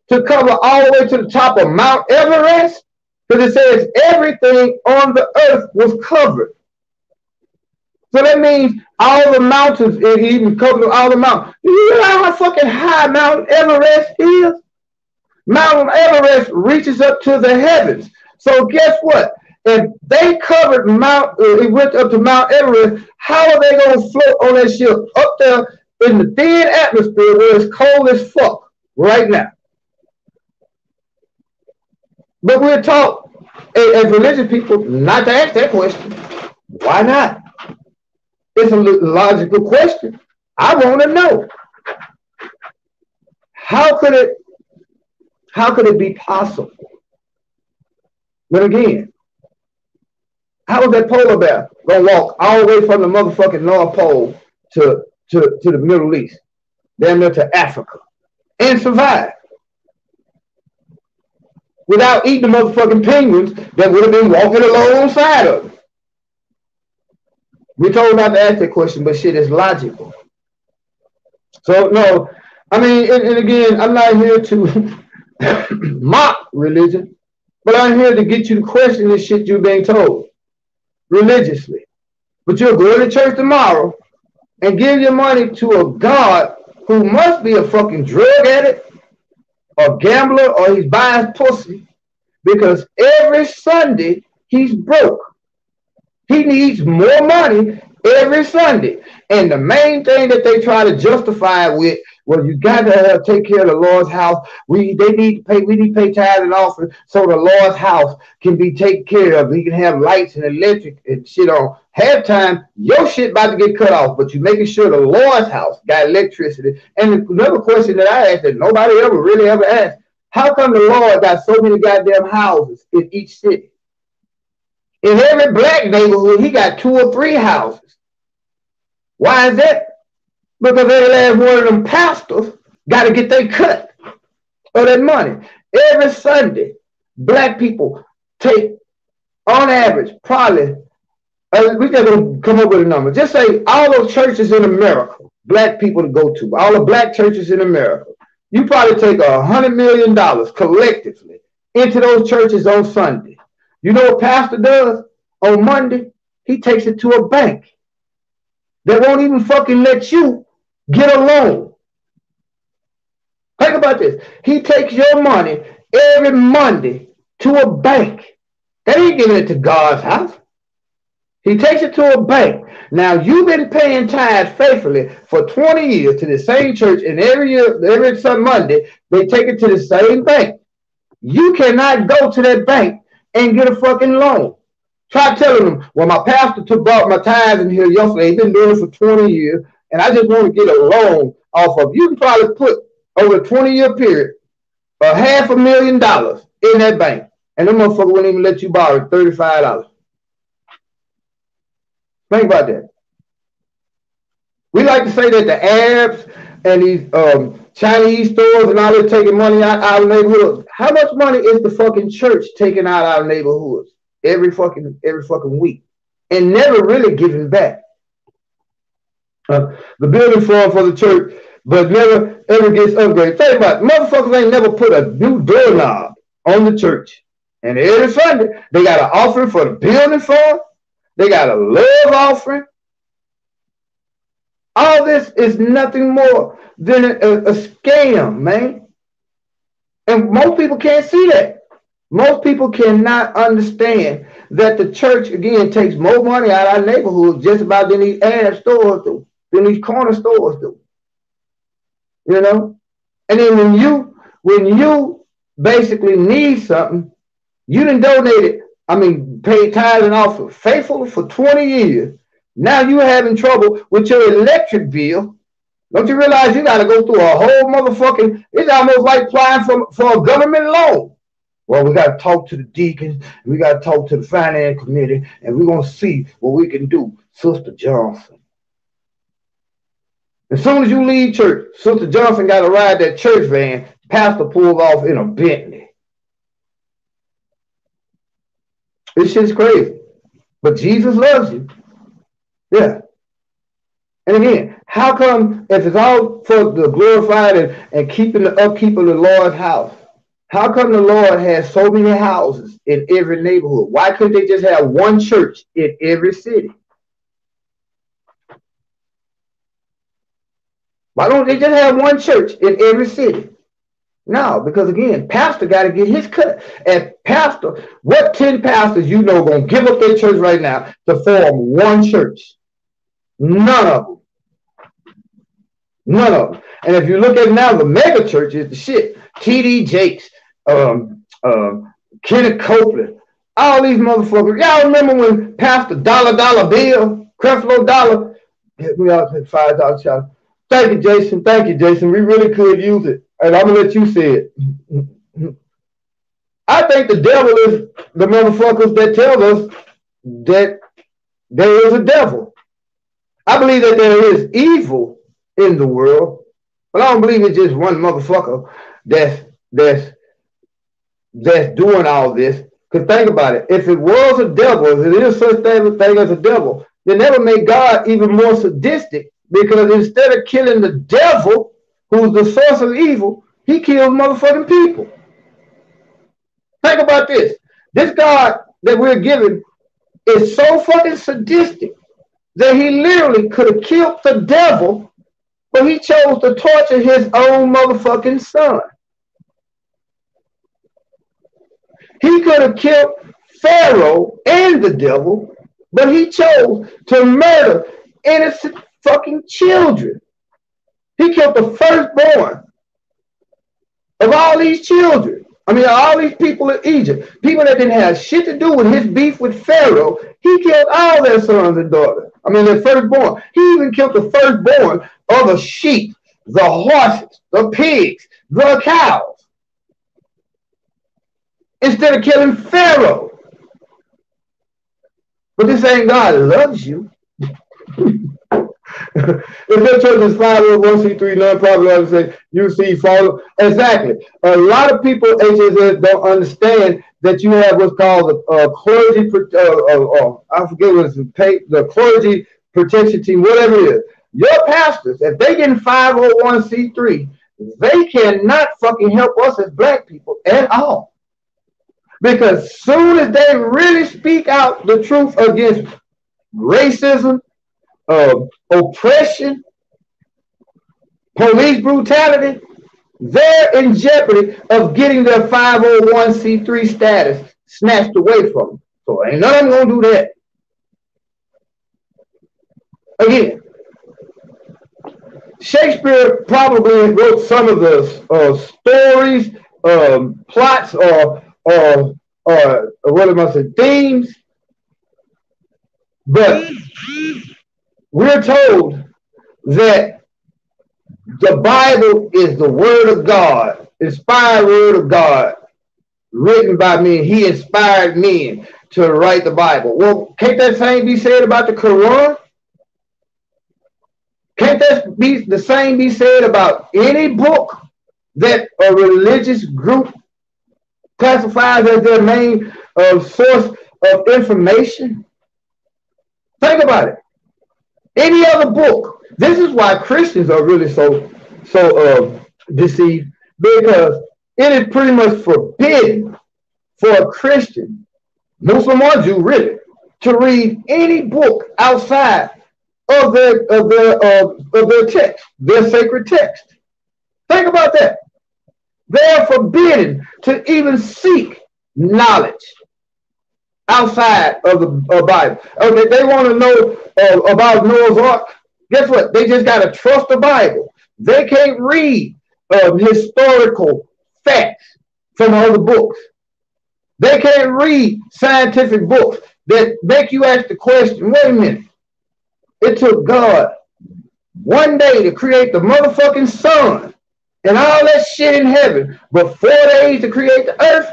to cover all the way to the top of Mount Everest, because it says everything on the earth was covered. So that means all the mountains, it even covers all the mountains. Do you realize how fucking high Mount Everest is? Mount Everest reaches up to the heavens. So guess what? If they covered it went up to Mount Everest, how are they going to float on that ship up there in the thin atmosphere where it's cold as fuck right now? But we're taught as religious people not to ask that question. Why not? It's a logical question. I want to know. How could it be possible? But again, how is that polar bear gonna walk all the way from the motherfucking North Pole to the Middle East, down there to Africa, and survive without eating the motherfucking penguins that would have been walking alongside of it? We're told not to ask that question, but shit is logical. So no, I mean, and again, I'm not here to mock religion, but I'm here to get you to question the shit you're being told religiously. But you'll go to church tomorrow and give your money to a God who must be a fucking drug addict, a gambler, or he's buying pussy, because every Sunday he's broke. He needs more money every Sunday. And the main thing that they try to justify it with, well, you got to take care of the Lord's house. We need to pay tithes and offering so the Lord's house can be taken care of. He can have lights and electric and shit on. Halftime, your shit about to get cut off, but you're making sure the Lord's house got electricity. And another question that I asked that nobody really ever asked, how come the Lord got so many goddamn houses in each city? In every black neighborhood, he got 2 or 3 houses. Why is that? Because every last one of them pastors got to get their cut of that money. Every Sunday, black people take, on average, probably, we just gonna come up with a number. Just say all those churches in America, black people to go to, all the black churches in America, you probably take $100 million collectively into those churches on Sunday. You know what pastor does on Monday? He takes it to a bank that won't even fucking let you get a loan. Think about this. He takes your money every Monday to a bank. They ain't giving it to God's house. He takes it to a bank. Now, you've been paying tithes faithfully for 20 years to the same church, and every year, every Monday, they take it to the same bank. You cannot go to that bank and get a fucking loan. Try telling them, well, my pastor brought my tithes in here yesterday. He's been doing it for 20 years, and I just want to get a loan off of. You can probably put over a 20-year period $500,000 in that bank, and them motherfucker wouldn't even let you borrow $35. Think about that. We like to say that the Arabs and these Chinese stores and all they're taking money out of our neighborhoods. How much money is the fucking church taking out of our neighborhoods every fucking week and never really giving back? The building fund for the church, but never ever gets upgraded. Think about it. Motherfuckers ain't never put a new doorknob on the church. And every Sunday, they got an offering for the building fund. They got a love offering. All this is nothing more than a scam, man. And most people can't see that. Most people cannot understand that the church, again, takes more money out of our neighborhood just about than these ad stores do, than these corner stores do. You know? And then when you basically need something, you done donated, paid tithes and offering faithfully for 20 years. Now you're having trouble with your electric bill. Don't you realize you got to go through a whole motherfucking, it's almost like applying for a government loan. Well, we got to talk to the deacons, we got to talk to the finance committee, and we're going to see what we can do. Sister Johnson. As soon as you leave church, Sister Johnson got to ride that church van, pastor pulls off in a Bentley. This shit's crazy. But Jesus loves you. Yeah. And again, how come if it's all for the glorified and keeping the upkeep of the Lord's house, how come the Lord has so many houses in every neighborhood? Why couldn't they just have one church in every city? Why don't they just have one church in every city? No, because again, pastor got to get his cut. And pastor, what 10 pastors you know going to give up their church right now to form one church? None of them. None of them. And if you look at now, the mega churches, the shit, T.D. Jakes, Kenneth Copeland, all these motherfuckers. Y'all remember when Pastor Dollar Bill, Creflo Dollar, hit me out at $5 child. Thank you, Jason. Thank you, Jason. We really could use it. And I'm going to let you say it. I think the devil is the motherfuckers that tell us that there is a devil. I believe that there is evil in the world, but I don't believe it's just one motherfucker that's doing all this. Because think about it. If it was a devil, if it is such thing as a devil, they never make God even more sadistic, because instead of killing the devil, who's the source of evil, he kills motherfucking people. Think about this. This God that we're given is so fucking sadistic that he literally could have killed the devil, but he chose to torture his own motherfucking son. He could have killed Pharaoh and the devil, but he chose to murder innocent fucking children. He killed the firstborn of all these children. I mean, all these people in Egypt, people that didn't have shit to do with his beef with Pharaoh, he killed all their sons and daughters. I mean, their firstborn. He even killed the firstborn of the sheep, the horses, the pigs, the cows, instead of killing Pharaoh. But this ain't God loves you. If your church is 501c3 non-profit, I would say you see follow. Exactly. A lot of people HSS don't understand that you have what's called the clergy. I forget what it's the clergy protection team, whatever it is. Your pastors, if they get 501c3, they cannot fucking help us as black people at all. Because soon as they really speak out the truth against racism, oppression, police brutality, they're in jeopardy of getting their 501c3 status snatched away from them. So ain't none of them gonna do that. Again, Shakespeare probably wrote some of the stories, plots, or what am I saying, themes, but we're told that the Bible is the word of God, inspired word of God, written by men. He inspired men to write the Bible. Well, can't that same be said about the Quran? Can't that be the same be said about any book that a religious group classifies as their main source of information? Think about it. Any other book. This is why Christians are really so deceived, because it is pretty much forbidden for a Christian, Muslim or Jew, really, to read any book outside of their text, their sacred text. Think about that. They are forbidden to even seek knowledge outside of the Bible. Okay, they want to know about Noah's Ark. Guess what? They just got to trust the Bible. They can't read historical facts from other books. They can't read scientific books that make you ask the question, wait a minute, it took God one day to create the motherfucking sun and all that shit in heaven, but 4 days to create the earth?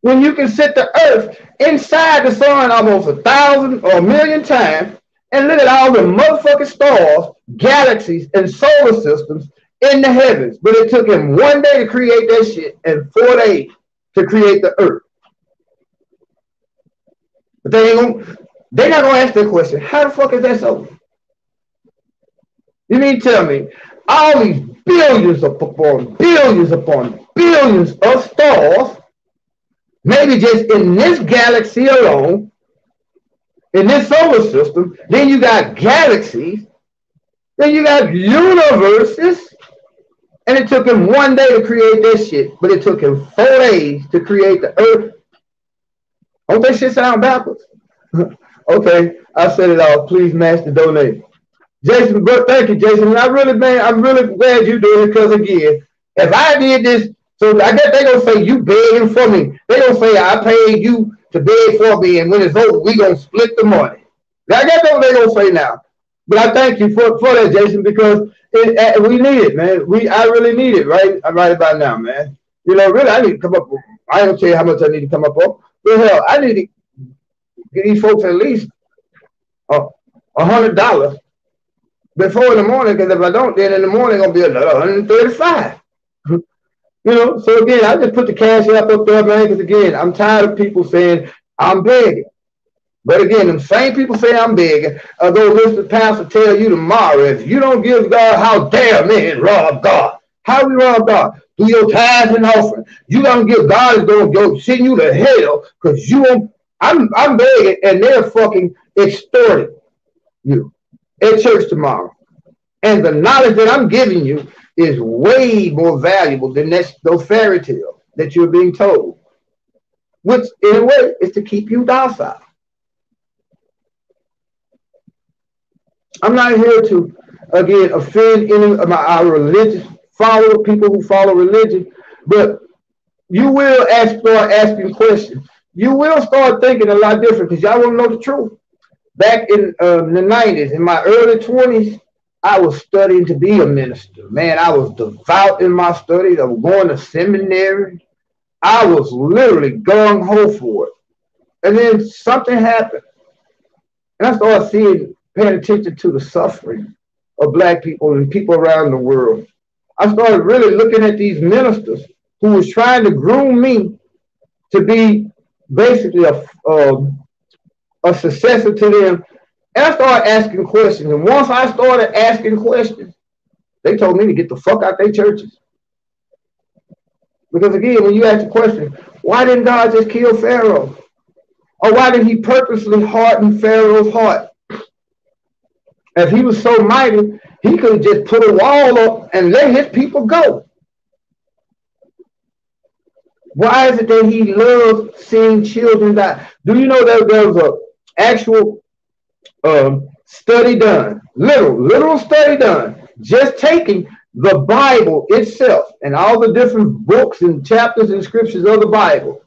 When you can set the earth inside the sun almost 1,000 or 1,000,000 times and look at all the motherfucking stars, galaxies, and solar systems in the heavens. But it took him 1 day to create that shit and 4 days to create the earth. But they're not going to ask that question. How the fuck is that so? You mean tell me all these billions upon billions of stars, maybe just in this galaxy alone, in this solar system, then you got galaxies, then you got universes, and it took him 1 day to create that shit, but it took him 4 days to create the earth. Don't that shit sound backwards? Okay, I said it all. Please match the donate. Jason, but thank you, Jason. And I'm really glad you do it, because again, if I did this, so I guess they're gonna say you begging for me. They're gonna say I paid you to beg for me, and when it's over, we gonna split the money. I guess that's what they're gonna say now. But I thank you for that, Jason, because we need it, man. I really need it right about now, man. You know, really, I need to come up. I ain't gonna tell you how much I need to come up on. But hell, I need to get these folks at least $100 before in the morning, because if I don't, then in the morning gonna be another $135. You know, so again, I just put the cash up there, man, because again, I'm tired of people saying I'm begging. But again, them same people say I'm begging. Go listen to the pastor tell you tomorrow, if you don't give God, how dare men rob God? How we rob God? Through your tithes and offering. You gonna give God is gonna go send you to hell because you won't. I'm begging, and they're fucking extorting you at church tomorrow. And the knowledge that I'm giving you is way more valuable than those fairy tales that you're being told, which in a way is to keep you docile. I'm not here to, again, offend any of our religious follower, people who follow religion, but you will start asking questions. You will start thinking a lot different because y'all want to know the truth. Back in the 90s, in my early 20s, I was studying to be a minister. Man, I was devout in my studies. I was going to seminary. I was literally gung-ho for it. And then something happened. And I started paying attention to the suffering of black people and people around the world. I started really looking at these ministers who was trying to groom me to be basically a successor to them. And I started asking questions. And once I started asking questions, they told me to get the fuck out their churches. Because again, when you ask the question, why didn't God just kill Pharaoh? Or why did he purposely harden Pharaoh's heart? If he was so mighty, he could have just put a wall up and let his people go. Why is it that he loves seeing children die? Do you know that there was an actual study done, literal study done, just taking the Bible itself and all the different books and chapters and scriptures of the Bible.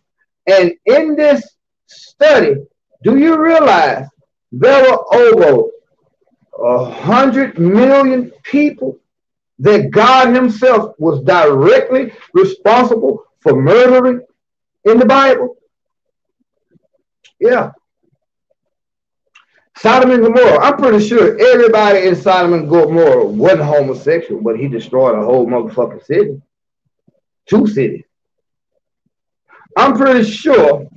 And in this study, do you realize there were over 100 million people that God himself was directly responsible for murdering in the Bible? Yeah. Sodom and Gomorrah. I'm pretty sure everybody in Sodom and Gomorrah wasn't homosexual, but he destroyed a whole motherfucking city. 2 cities. I'm pretty sure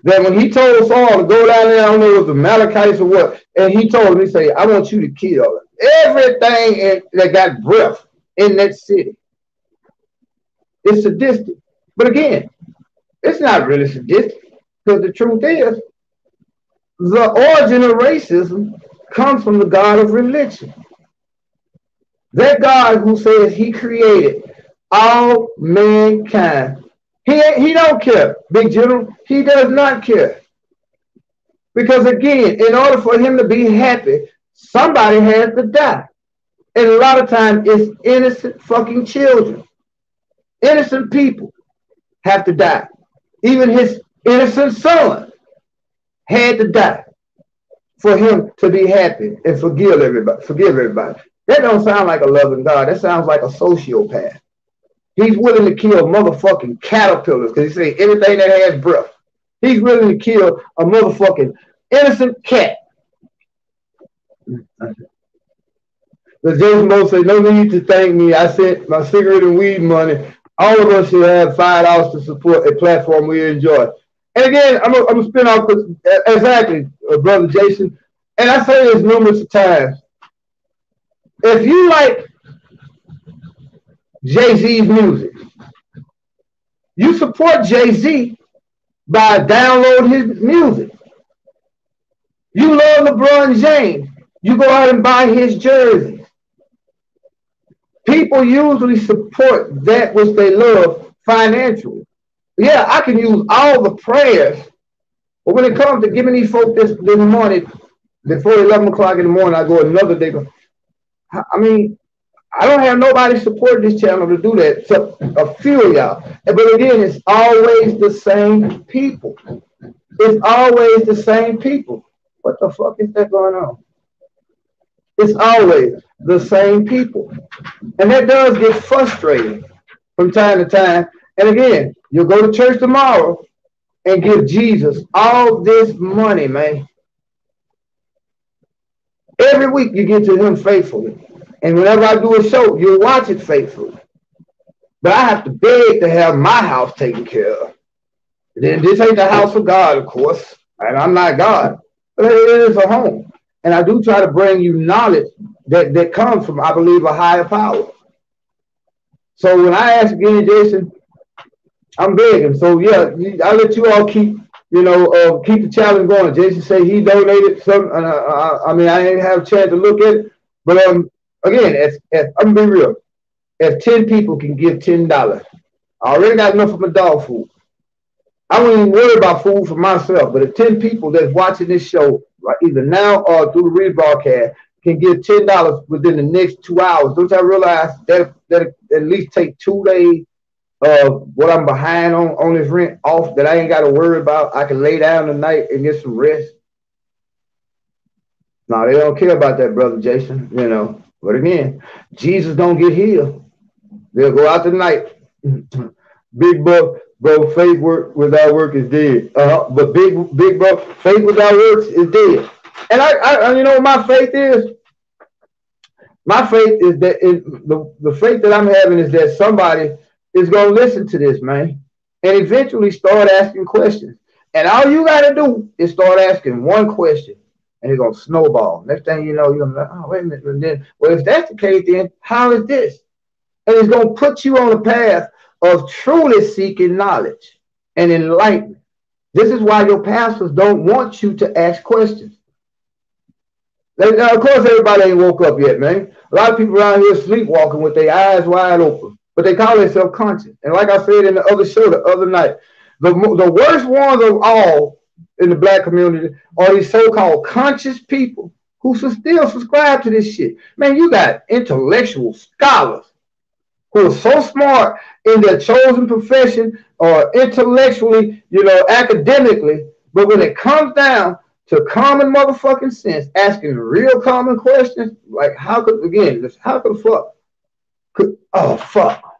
that when he told Saul to go down there, I don't know if it was the Amalekites or what, and he told him, he said, I want you to kill everything that got breath in that city. It's sadistic. But again, it's not really sadistic, because the truth is, the origin of racism comes from the God of religion. That God who says he created all mankind. He don't care, Big General. He does not care. Because again, in order for him to be happy, somebody has to die. And a lot of times it's innocent fucking children. Innocent people have to die. Even his innocent son had to die for him to be happy and forgive everybody. That don't sound like a loving God. That sounds like a sociopath. He's willing to kill motherfucking caterpillars because he say anything that has breath. He's willing to kill a motherfucking innocent cat. The Jason Moe said, no need to thank me. I sent my cigarette and weed money. All of us should have $5 to support a platform we enjoy. And again, I'm going to spin off exactly, Brother Jason. And I say this numerous of times. If you like Jay-Z's music, you support Jay-Z by downloading his music. You love LeBron James, you go out and buy his jerseys. People usually support that which they love financially. Yeah, I can use all the prayers, but when it comes to giving these folks this money, before 11 o'clock in the morning, I go another day. I mean, I don't have nobody supporting this channel to do that, except a few of y'all. But again, it's always the same people. It's always the same people. What the fuck is that going on? It's always the same people. And that does get frustrating from time to time. And again, you'll go to church tomorrow and give Jesus all this money, man. Every week you give to him faithfully. And whenever I do a show, you'll watch it faithfully. But I have to beg to have my house taken care of. Then this ain't the house of God, of course. And I'm not God. It is a home. And I do try to bring you knowledge that comes from, I believe, a higher power. So when I ask again, Jason, I'm begging. So yeah, I let you all keep, keep the challenge going. Jason say he donated some. I mean, I ain't have a chance to look at it, but again, as I'm gonna be real, if 10 people can give $10, I already got enough of my dog food. I wouldn't even worry about food for myself. But if 10 people that's watching this show, right, either now or through the rebroadcast, can give $10 within the next 2 hours, don't y'all realize that at least take 2 days of what I'm behind on this rent off that I ain't got to worry about? I can lay down tonight and get some rest. No, they don't care about that, brother Jason. But again, Jesus don't get healed. They'll go out tonight. Big bro, faith without work is dead. But big bro, faith without works is dead. And I you know what my faith is? My faith is that the faith that I'm having is that somebody is gonna listen to this, man, and eventually start asking questions. And all you gotta do is start asking one question, and it's gonna snowball. Next thing you know, you're gonna be like, oh, wait a minute. And then, well, if that's the case, then how is this? And it's gonna put you on a path of truly seeking knowledge and enlightenment. This is why your pastors don't want you to ask questions. Now, of course, everybody ain't woke up yet, man. A lot of people around here sleepwalking with their eyes wide open, but they call themselves conscious. And like I said in the other show the other night, the worst ones of all in the black community are these so-called conscious people who still subscribe to this shit. Man, you got intellectual scholars who are so smart in their chosen profession or intellectually, academically, but when it comes down to common motherfucking sense, asking real common questions, like how could the fuck? Oh, fuck.